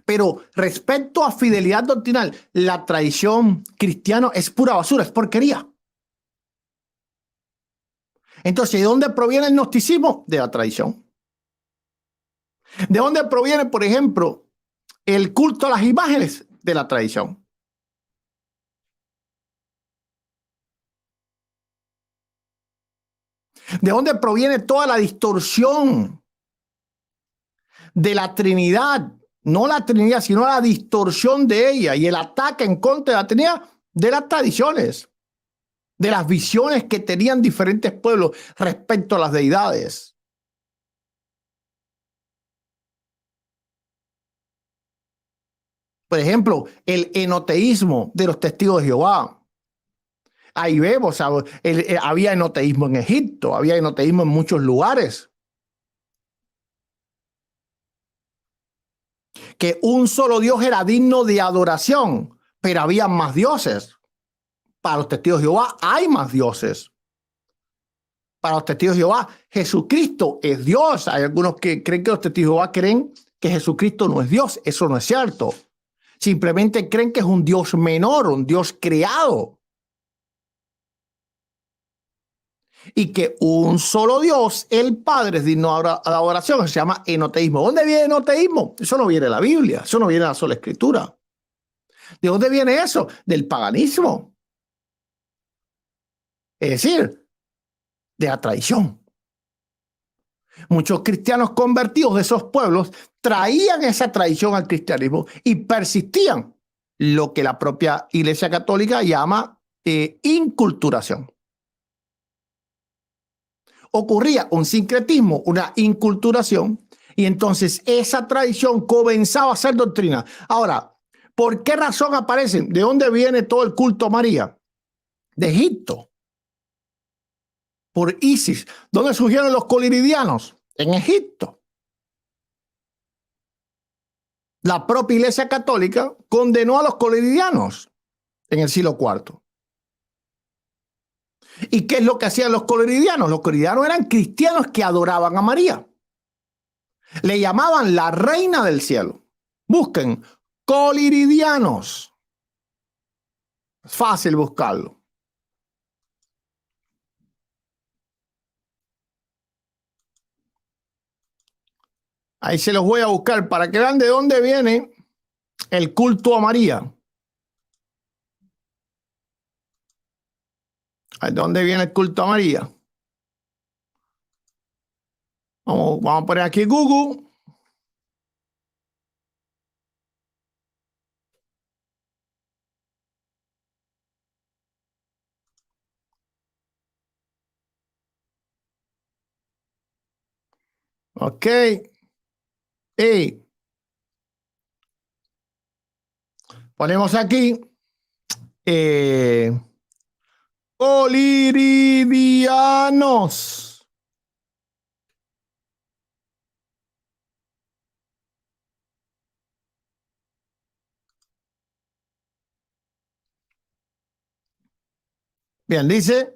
Pero respecto a fidelidad doctrinal, la tradición cristiana es pura basura, es porquería. Entonces, ¿de dónde proviene el gnosticismo? De la tradición. ¿De dónde proviene, por ejemplo, el culto a las imágenes? De la tradición. ¿De dónde proviene toda la distorsión de la Trinidad? No la Trinidad, sino la distorsión de ella y el ataque en contra de la Trinidad, de las tradiciones, de las visiones que tenían diferentes pueblos respecto a las deidades. Por ejemplo, el enoteísmo de los testigos de Jehová. Ahí vemos, había enoteísmo en Egipto, había enoteísmo en muchos lugares. Que un solo Dios era digno de adoración, pero había más dioses. Para los testigos de Jehová hay más dioses. Para los testigos de Jehová, Jesucristo es Dios. Hay algunos que creen que los testigos de Jehová creen que Jesucristo no es Dios. Eso no es cierto. Simplemente creen que es un Dios menor, un Dios creado. Y que un solo Dios, el Padre, es digno de adoración. Se llama enoteísmo. ¿Dónde viene enoteísmo? Eso no viene de la Biblia. Eso no viene de la sola Escritura. ¿De dónde viene eso? Del paganismo. Es decir, de la tradición. Muchos cristianos convertidos de esos pueblos traían esa tradición al cristianismo y persistían lo que la propia Iglesia Católica llama inculturación. Ocurría un sincretismo, una inculturación, y entonces esa tradición comenzaba a ser doctrina. Ahora, ¿por qué razón aparecen? ¿De dónde viene todo el culto a María? De Egipto. Por Isis. ¿Dónde surgieron los coliridianos? En Egipto. La propia Iglesia Católica condenó a los coliridianos en el siglo IV. ¿Y qué es lo que hacían los coliridianos? Los coliridianos eran cristianos que adoraban a María. Le llamaban la reina del cielo. Busquen coliridianos. Es fácil buscarlo. Ahí se los voy a buscar para que vean de dónde viene el culto a María. ¿De dónde viene el culto a María? Vamos a poner aquí Google. Ok. Y ponemos aquí coliridianos. Bien, dice,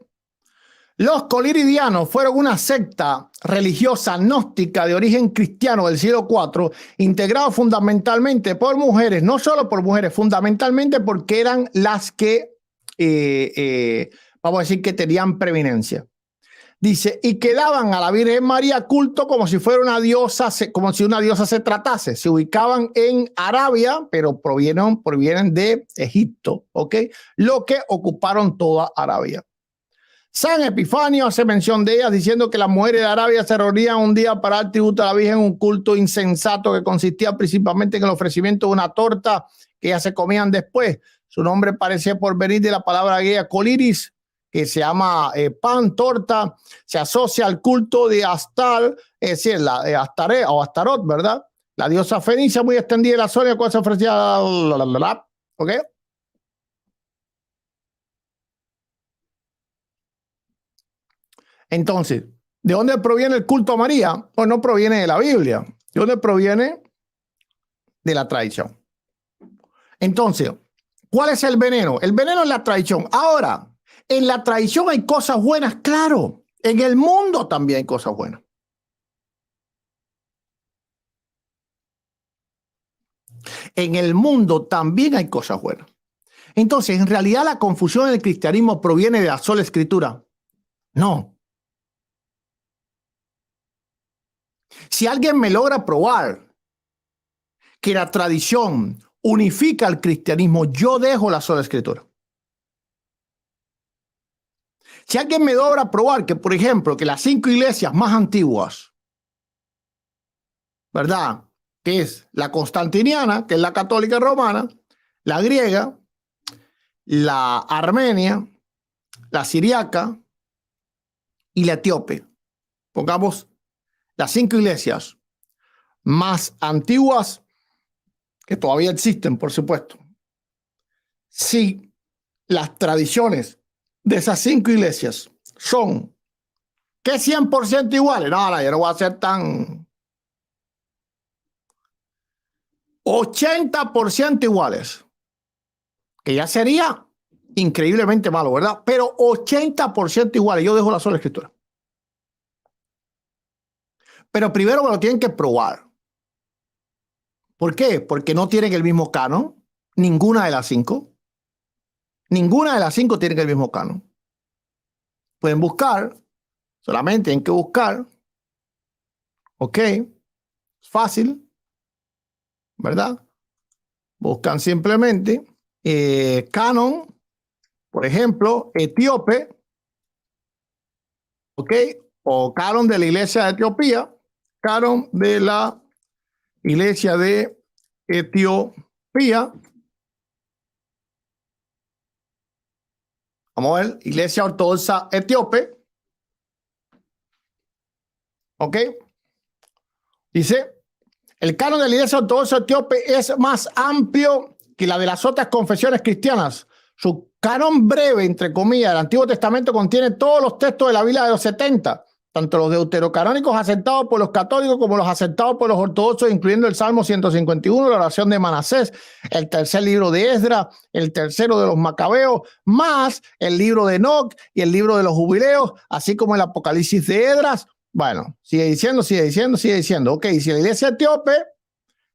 los coliridianos fueron una secta religiosa gnóstica de origen cristiano del siglo IV, integrado fundamentalmente por mujeres, no solo por mujeres, fundamentalmente porque eran las que, vamos a decir, que tenían preeminencia. Dice, y que daban a la Virgen María culto como si fuera una diosa, como si una diosa se tratase. Se ubicaban en Arabia, pero provienen de Egipto, ¿ok? Lo que ocuparon toda Arabia. San Epifanio hace mención de ellas diciendo que las mujeres de Arabia se reunían un día para dar tributo a la Virgen, un culto insensato que consistía principalmente en el ofrecimiento de una torta que ellas se comían después. Su nombre parecía por venir de la palabra griega coliris, que se llama pan, torta, se asocia al culto de Astar, es decir, Astaré o Astarot, ¿verdad? La diosa fenicia muy extendida en la zona, cual se ofrecía, ¿ok? Entonces, ¿de dónde proviene el culto a María? Pues no proviene de la Biblia. ¿De dónde proviene? De la tradición. Entonces, ¿cuál es el veneno? El veneno es la tradición. Ahora, en la tradición hay cosas buenas, claro. En el mundo también hay cosas buenas. en el mundo también hay cosas buenas. Entonces, en realidad la confusión en el cristianismo proviene de la sola escritura. No. Si alguien me logra probar que la tradición unifica al cristianismo, yo dejo la sola escritura. Si alguien me logra probar que, por ejemplo, que las 5 iglesias más antiguas, ¿verdad? Que es la constantiniana, que es la católica romana, la griega, la armenia, la siriaca y la etíope. Pongamos las 5 iglesias más antiguas que todavía existen, por supuesto. Si las tradiciones de esas 5 iglesias son que 100% iguales, no, yo no voy a ser tan 80% iguales, que ya sería increíblemente malo, ¿verdad? Pero 80% iguales, yo dejo la sola escritura. Pero primero me lo tienen que probar. ¿Por qué? Porque no tienen el mismo canon, ninguna de las 5. Ninguna de las 5 tiene el mismo canon. Pueden buscar, solamente tienen que buscar, ok, es fácil, ¿verdad? Buscan simplemente canon, por ejemplo, etíope, ok, o canon de la iglesia de Etiopía, canon de la iglesia de Etiopía. Vamos a ver, iglesia ortodoxa etíope, ok, dice, el canon de la iglesia ortodoxa etíope es más amplio que la de las otras confesiones cristianas. Su canon breve, entre comillas, del Antiguo Testamento contiene todos los textos de la Biblia de los 70, tanto los deuterocanónicos aceptados por los católicos como los aceptados por los ortodoxos, incluyendo el Salmo 151, la oración de Manasés, el tercer libro de Esdras, el tercero de los Macabeos, más el libro de Enoc y el libro de los Jubileos, así como el Apocalipsis de Esdras. Bueno, sigue diciendo. Ok, si la iglesia etíope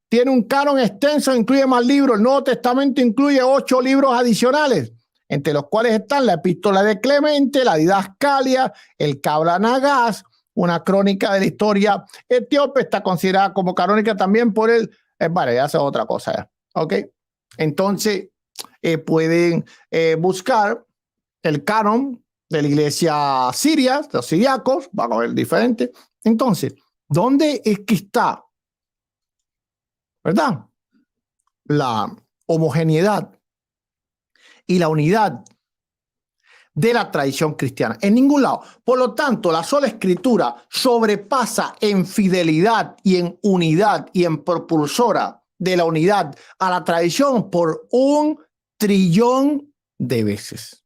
tiene un canon extenso, incluye más libros, el Nuevo Testamento incluye 8 libros adicionales, entre los cuales están la Epístola de Clemente, la Didascalia, el Kabbalah Nagás, una crónica de la historia etíope, está considerada como canónica también por el... vale, ya es otra cosa ya, ok. Entonces, pueden buscar el canon de la iglesia siria, los siriacos, vamos a ver diferente. Entonces, ¿dónde es que está, verdad, la homogeneidad y la unidad de la tradición cristiana? En ningún lado. Por lo tanto, la sola escritura sobrepasa en fidelidad y en unidad y en propulsora de la unidad a la tradición por 1 trillón de veces.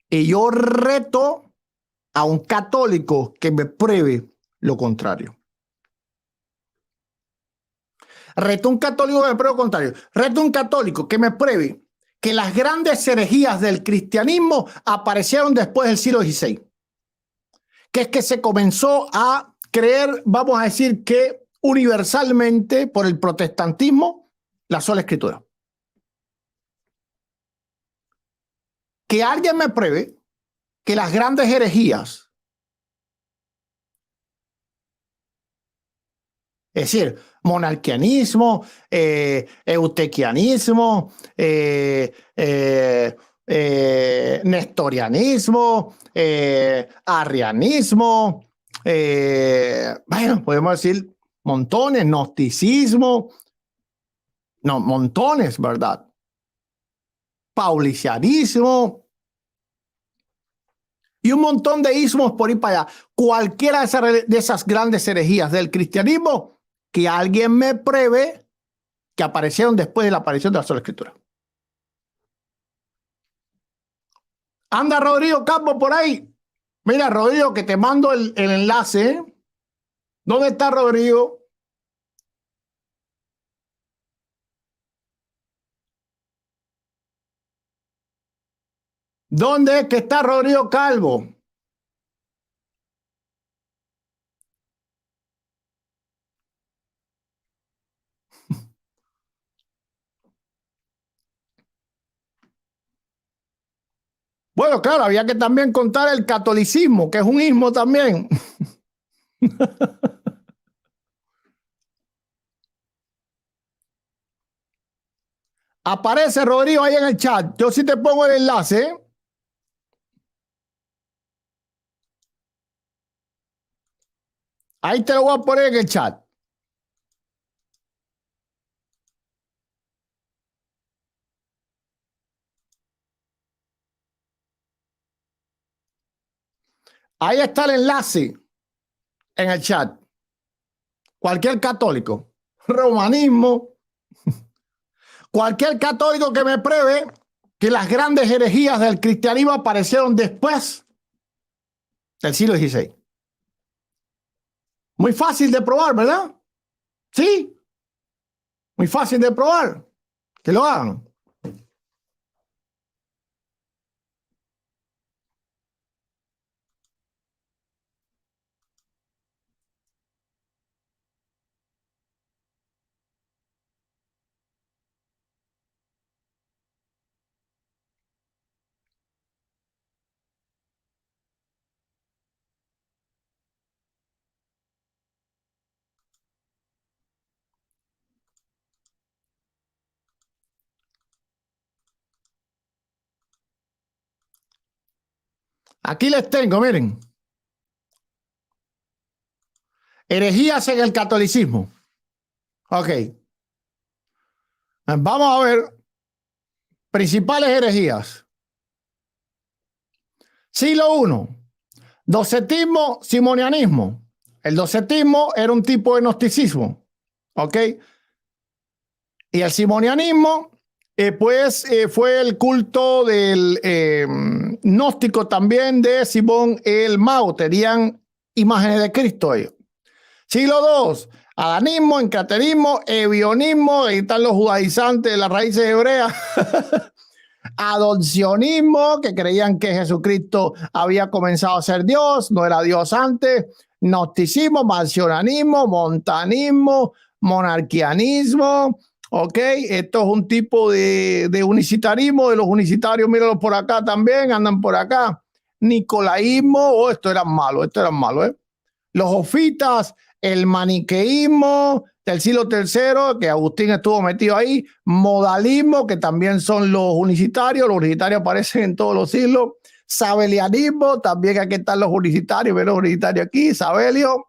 Y yo reto a un católico que me pruebe lo contrario. Reto a un católico que me pruebe lo contrario. Reto a un católico que me pruebe que las grandes herejías del cristianismo aparecieron después del siglo XVI. Que es que se comenzó a creer, vamos a decir que universalmente por el protestantismo, la sola escritura. Que alguien me pruebe que las grandes herejías, es decir, monarquianismo, eutequianismo, nestorianismo, arrianismo, bueno, podemos decir montones, gnosticismo, no, montones, ¿verdad? Paulicianismo y un montón de ismos por ir para allá. Cualquiera de esas grandes herejías del cristianismo, que alguien me pruebe que aparecieron después de la aparición de la sola escritura. Anda Rodrigo Campos por ahí. Mira, Rodrigo, que te mando el enlace. ¿Dónde está Rodrigo? ¿Dónde es que está Rodrigo Calvo? Bueno, claro, había que también contar el catolicismo, que es un ismo también. Aparece Rodrigo ahí en el chat. Yo sí te pongo el enlace, ¿eh? Ahí te lo voy a poner en el chat. Ahí está el enlace en el chat. Cualquier católico, romanismo, cualquier católico que me pruebe que las grandes herejías del cristianismo aparecieron después del siglo XVI. Muy fácil de probar, ¿verdad? Sí, muy fácil de probar. Que lo hagan. Aquí les tengo, miren. Herejías en el catolicismo. Ok. Vamos a ver. Principales herejías. Siglo I. Docetismo, simonianismo. El docetismo era un tipo de gnosticismo. Ok. Y el simonianismo, fue el culto del gnóstico también de Simón el Mago. Tenían imágenes de Cristo ellos. Siglo II, adanismo, encraterismo, ebionismo, ahí están los judaizantes de las raíces hebreas. Adopcionismo, que creían que Jesucristo había comenzado a ser Dios, no era Dios antes. Gnosticismo, marcionanismo, montanismo, monarquianismo. Ok, esto es un tipo de unicitarismo, de los unicitarios, míralos por acá también, andan por acá. Nicolaísmo, esto era malo, ¿eh? Los ofitas, el maniqueísmo del siglo III, que Agustín estuvo metido ahí, modalismo, que también son los unicitarios aparecen en todos los siglos, sabelianismo, también aquí están los unicitarios, ven los unicitarios aquí, Sabelio,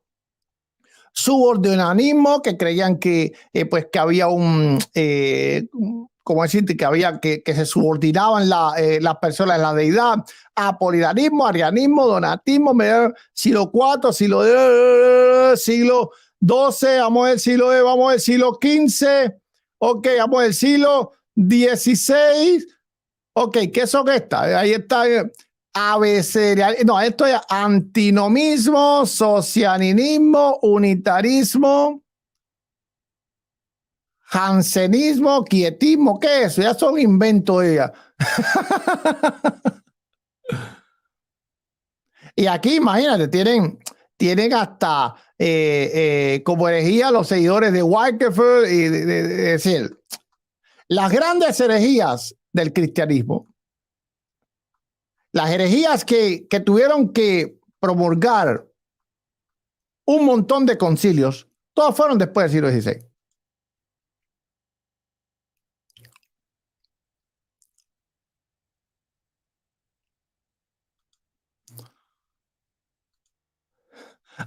subordinanismo, que creían que, pues, que había como decirte, que había que se subordinaban las personas en la deidad, apolinarismo, arianismo, donatismo, siglo IV, siglo XII, vamos a ver vamos a ver siglo XV, ok, vamos a ver siglo XVI, ok, ¿qué son estas? Ahí está. No, esto es antinomismo, socianinismo, unitarismo, jansenismo, quietismo, ¿qué es eso? Ya son inventos de ella. Y aquí, imagínate, tienen hasta como herejía los seguidores de Wycliffe y decir, las grandes herejías del cristianismo, las herejías que tuvieron que promulgar un montón de concilios, todas fueron después del siglo XVI.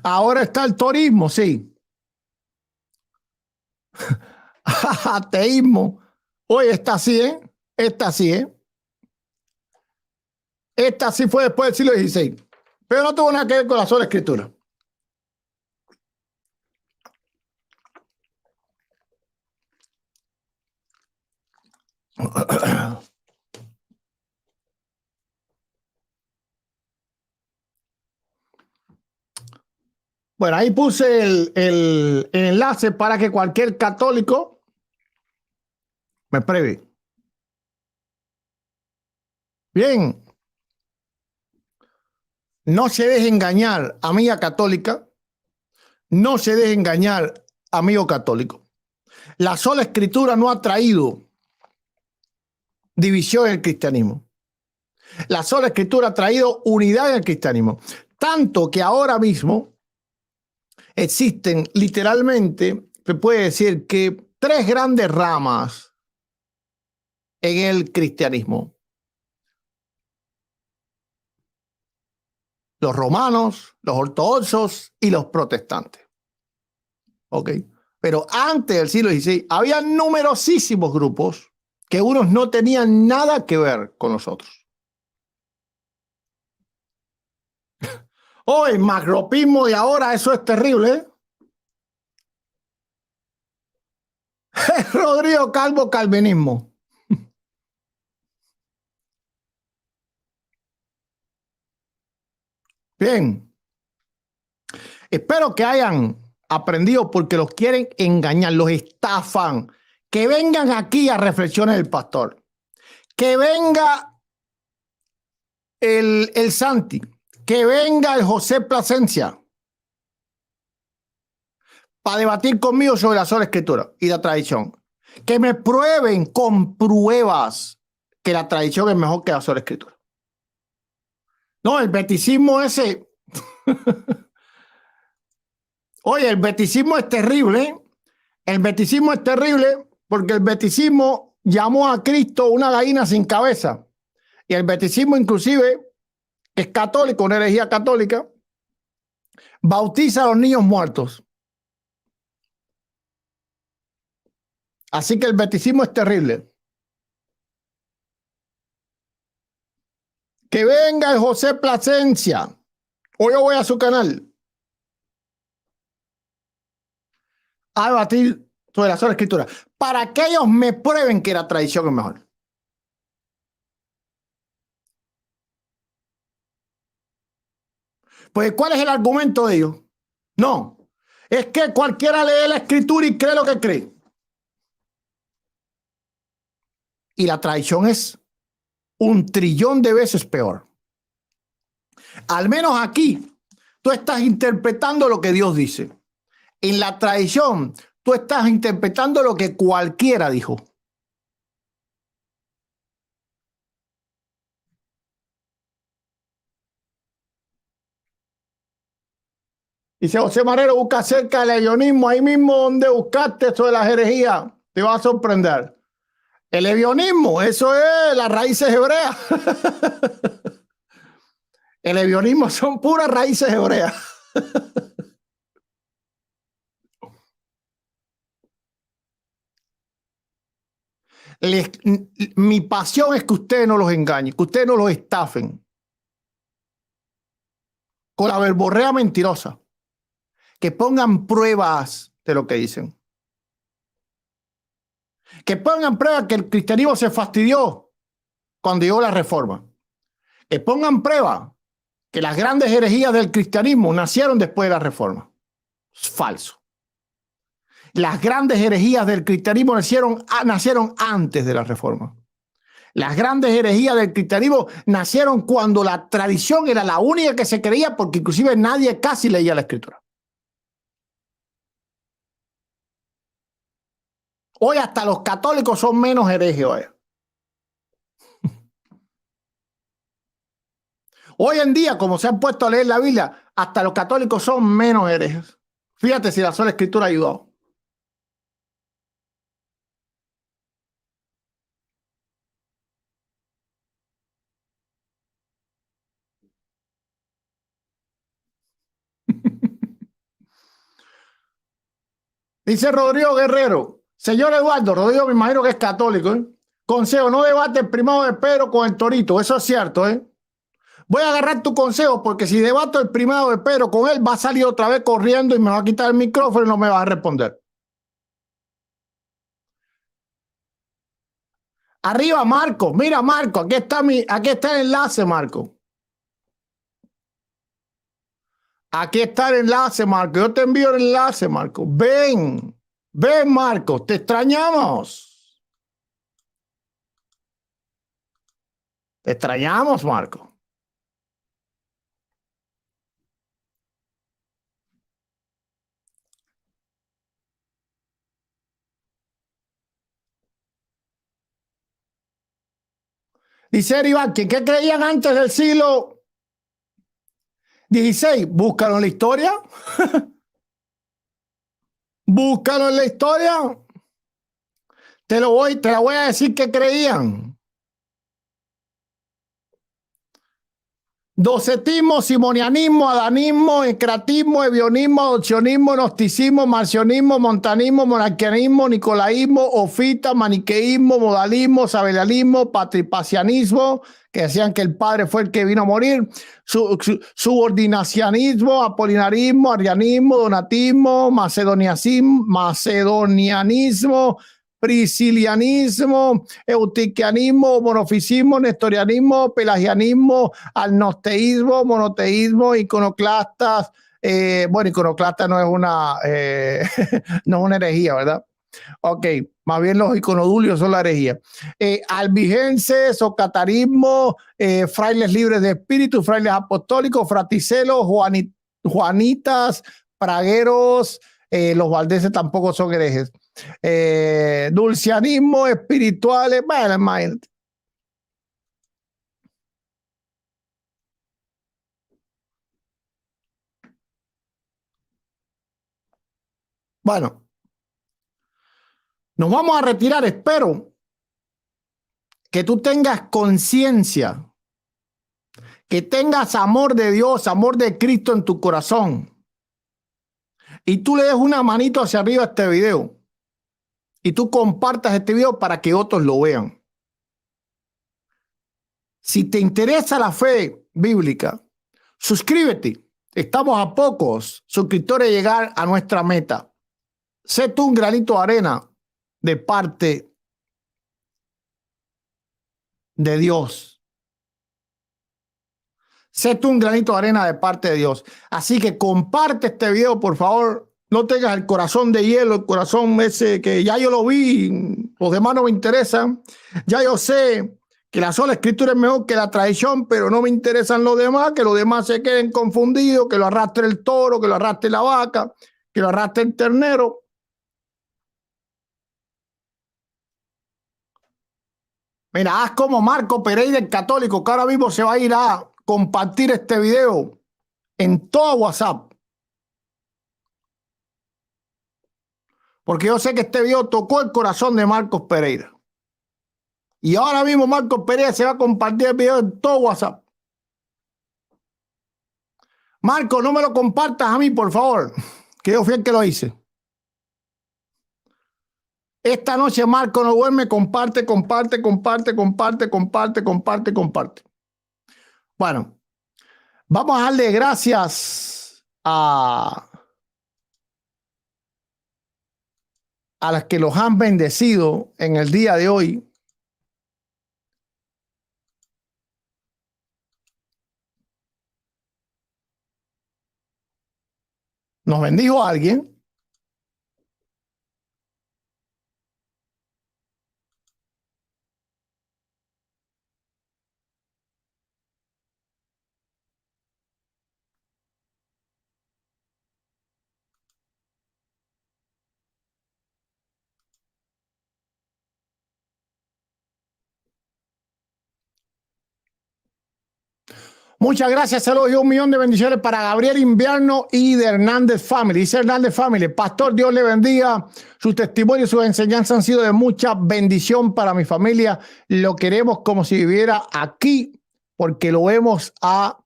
Ahora está el torismo, sí. Ateísmo. Oye, esta sí, ¿eh? Esta sí, ¿eh? Esta sí fue después del siglo XVI. Pero no tuvo nada que ver con la sola escritura. Bueno, ahí puse el enlace para que cualquier católico me pruebe. Bien, no se deje engañar, amiga católica. No se deje engañar, amigo católico. La sola escritura no ha traído división en el cristianismo. La sola escritura ha traído unidad en el cristianismo. Tanto que ahora mismo existen literalmente, se puede decir que tres grandes ramas en el cristianismo. Los romanos, los ortodoxos y los protestantes. ¿Ok? Pero antes del siglo XVI había numerosísimos grupos que unos no tenían nada que ver con los otros. Oh, el macropismo de ahora, eso es terrible, ¿eh? Rodrigo Calvo, calvinismo. Bien, espero que hayan aprendido porque los quieren engañar, los estafan. Que vengan aquí a Reflexiones del Pastor. Que venga el Santi. Que venga el José Plasencia para debatir conmigo sobre la sola escritura y la tradición. Que me prueben con pruebas que la tradición es mejor que la sola escritura. No, el beticismo ese. Oye, el beticismo es terrible. El beticismo es terrible porque el beticismo llamó a Cristo una gallina sin cabeza. Y el beticismo inclusive, que es católico, una herejía católica, bautiza a los niños muertos. Así que el beticismo es terrible. Que venga el José Plasencia. O yo voy a su canal a debatir sobre la sola escritura. Para que ellos me prueben que la tradición es mejor. Pues, ¿cuál es el argumento de ellos? No. Es que cualquiera lee la escritura y cree lo que cree. Y la tradición es un trillón de veces peor. Al menos aquí, tú estás interpretando lo que Dios dice. En la tradición, tú estás interpretando lo que cualquiera dijo. Dice José Marrero, busca acerca del evionismo, ahí mismo donde buscaste sobre las herejías, te va a sorprender. El evionismo, eso es las raíces hebreas. El evionismo son puras raíces hebreas. Mi pasión es que ustedes no los engañen, que ustedes no los estafen con la verborrea mentirosa, que pongan pruebas de lo que dicen, que pongan pruebas que el cristianismo se fastidió cuando llegó la reforma, que pongan prueba que las grandes herejías del cristianismo nacieron después de la reforma. Es falso. Las grandes herejías del cristianismo nacieron antes de la reforma. Las grandes herejías del cristianismo nacieron cuando la tradición era la única que se creía, porque inclusive nadie casi leía la escritura. Hoy hasta los católicos son menos herejes. Hoy en día, como se han puesto a leer la Biblia, hasta los católicos son menos herejes. Fíjate si la sola escritura ayudó. Dice Rodrigo Guerrero. Señor Eduardo, Rodrigo me imagino que es católico, ¿eh? Consejo, no debate el primado de Pedro con el Torito. Eso es cierto, ¿eh? Voy a agarrar tu consejo porque si debato el primado de Pedro con él, va a salir otra vez corriendo y me va a quitar el micrófono y no me va a responder. Arriba, Marco. Mira, Marco, aquí está el enlace, Marco. Aquí está el enlace, Marco. Yo te envío el enlace, Marco. Ven, Marco, te extrañamos. Te extrañamos, Marco. Dice Iván, ¿qué creían antes del siglo XVI? Búscalo en la historia. Búscalo en la historia. Te la voy a decir que creían. Docetismo, simonianismo, adanismo, encratismo, ebionismo, adopcionismo, gnosticismo, marcionismo, montanismo, monarquianismo, nicolaísmo, ofita, maniqueísmo, modalismo, sabelianismo, patripacianismo, que decían que el padre fue el que vino a morir, subordinacionismo, apolinarismo, arrianismo, donatismo, macedonianismo, priscilianismo, eutiquianismo, monofisismo, nestorianismo, pelagianismo, agnosteísmo, monoteísmo, iconoclastas. Bueno, iconoclasta no es no es una herejía, ¿verdad? Ok, más bien los iconodulios son la herejía. Albigenses o catarismo, frailes libres de espíritu, frailes apostólicos, fraticelos, juanitas, pragueros, los valdeses tampoco son herejes. Dulcianismo, espirituales, bueno, imagínate. Bueno, nos vamos a retirar. Espero que tú tengas conciencia, que tengas amor de Dios, amor de Cristo en tu corazón. Y tú le des una manito hacia arriba a este video. Y tú compartas este video para que otros lo vean. Si te interesa la fe bíblica, suscríbete. Estamos a pocos suscriptores de llegar a nuestra meta. Sé tú un granito de arena de parte de Dios. Sé tú un granito de arena de parte de Dios. Así que comparte este video, por favor. No tengas el corazón de hielo, el corazón ese que ya yo lo vi, los demás no me interesan. Ya yo sé que la sola escritura es mejor que la tradición, pero no me interesan los demás, que los demás se queden confundidos, que lo arrastre el toro, que lo arrastre la vaca, que lo arrastre el ternero. Mira, haz como Marco Pereira, el católico, que ahora mismo se va a ir a compartir este video en todo WhatsApp. Porque yo sé que este video tocó el corazón de Marcos Pereira. Y ahora mismo Marcos Pereira se va a compartir el video en todo WhatsApp. Marco, no me lo compartas a mí, por favor, que yo fui el que lo hice. Esta noche Marco no duerme, comparte. Bueno, vamos a darle gracias a las que los han bendecido en el día de hoy. Nos bendijo alguien. Muchas gracias, saludos y 1.000.000 de bendiciones para Gabriel Invierno y de Hernández Family. Dice Hernández Family, pastor, Dios le bendiga. Sus testimonios y sus enseñanzas han sido de mucha bendición para mi familia. Lo queremos como si viviera aquí, porque lo vemos a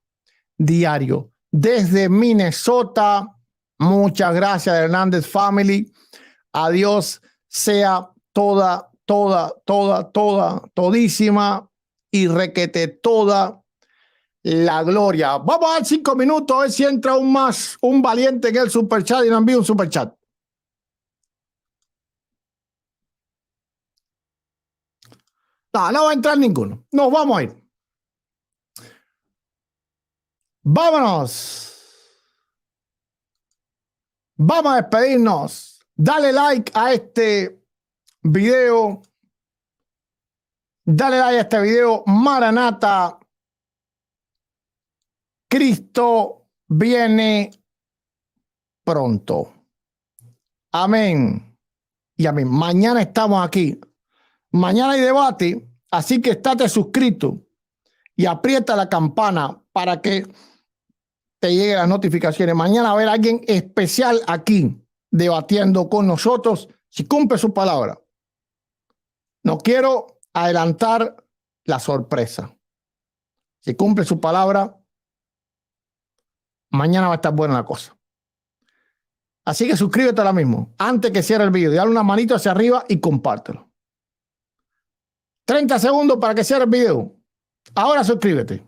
diario. Desde Minnesota, muchas gracias, Hernández Family. A Dios sea todísima y requete toda la gloria. Vamos a dar 5 minutos a ver si entra un valiente en el superchat y nos envía un superchat. No va a entrar ninguno. Nos vamos a ir. Vámonos. Vamos a despedirnos. Dale like a este video. Dale like a este video. Maranata. Cristo viene pronto. Amén. Y amén. Mañana estamos aquí. Mañana hay debate. Así que estate suscrito y aprieta la campana para que te lleguen las notificaciones. Mañana va a haber alguien especial aquí debatiendo con nosotros si cumple su palabra. No quiero adelantar la sorpresa. Si cumple su palabra, mañana va a estar buena la cosa. Así que suscríbete ahora mismo, antes que cierre el video. Dale una manito hacia arriba y compártelo. 30 segundos para que cierre el video. Ahora suscríbete.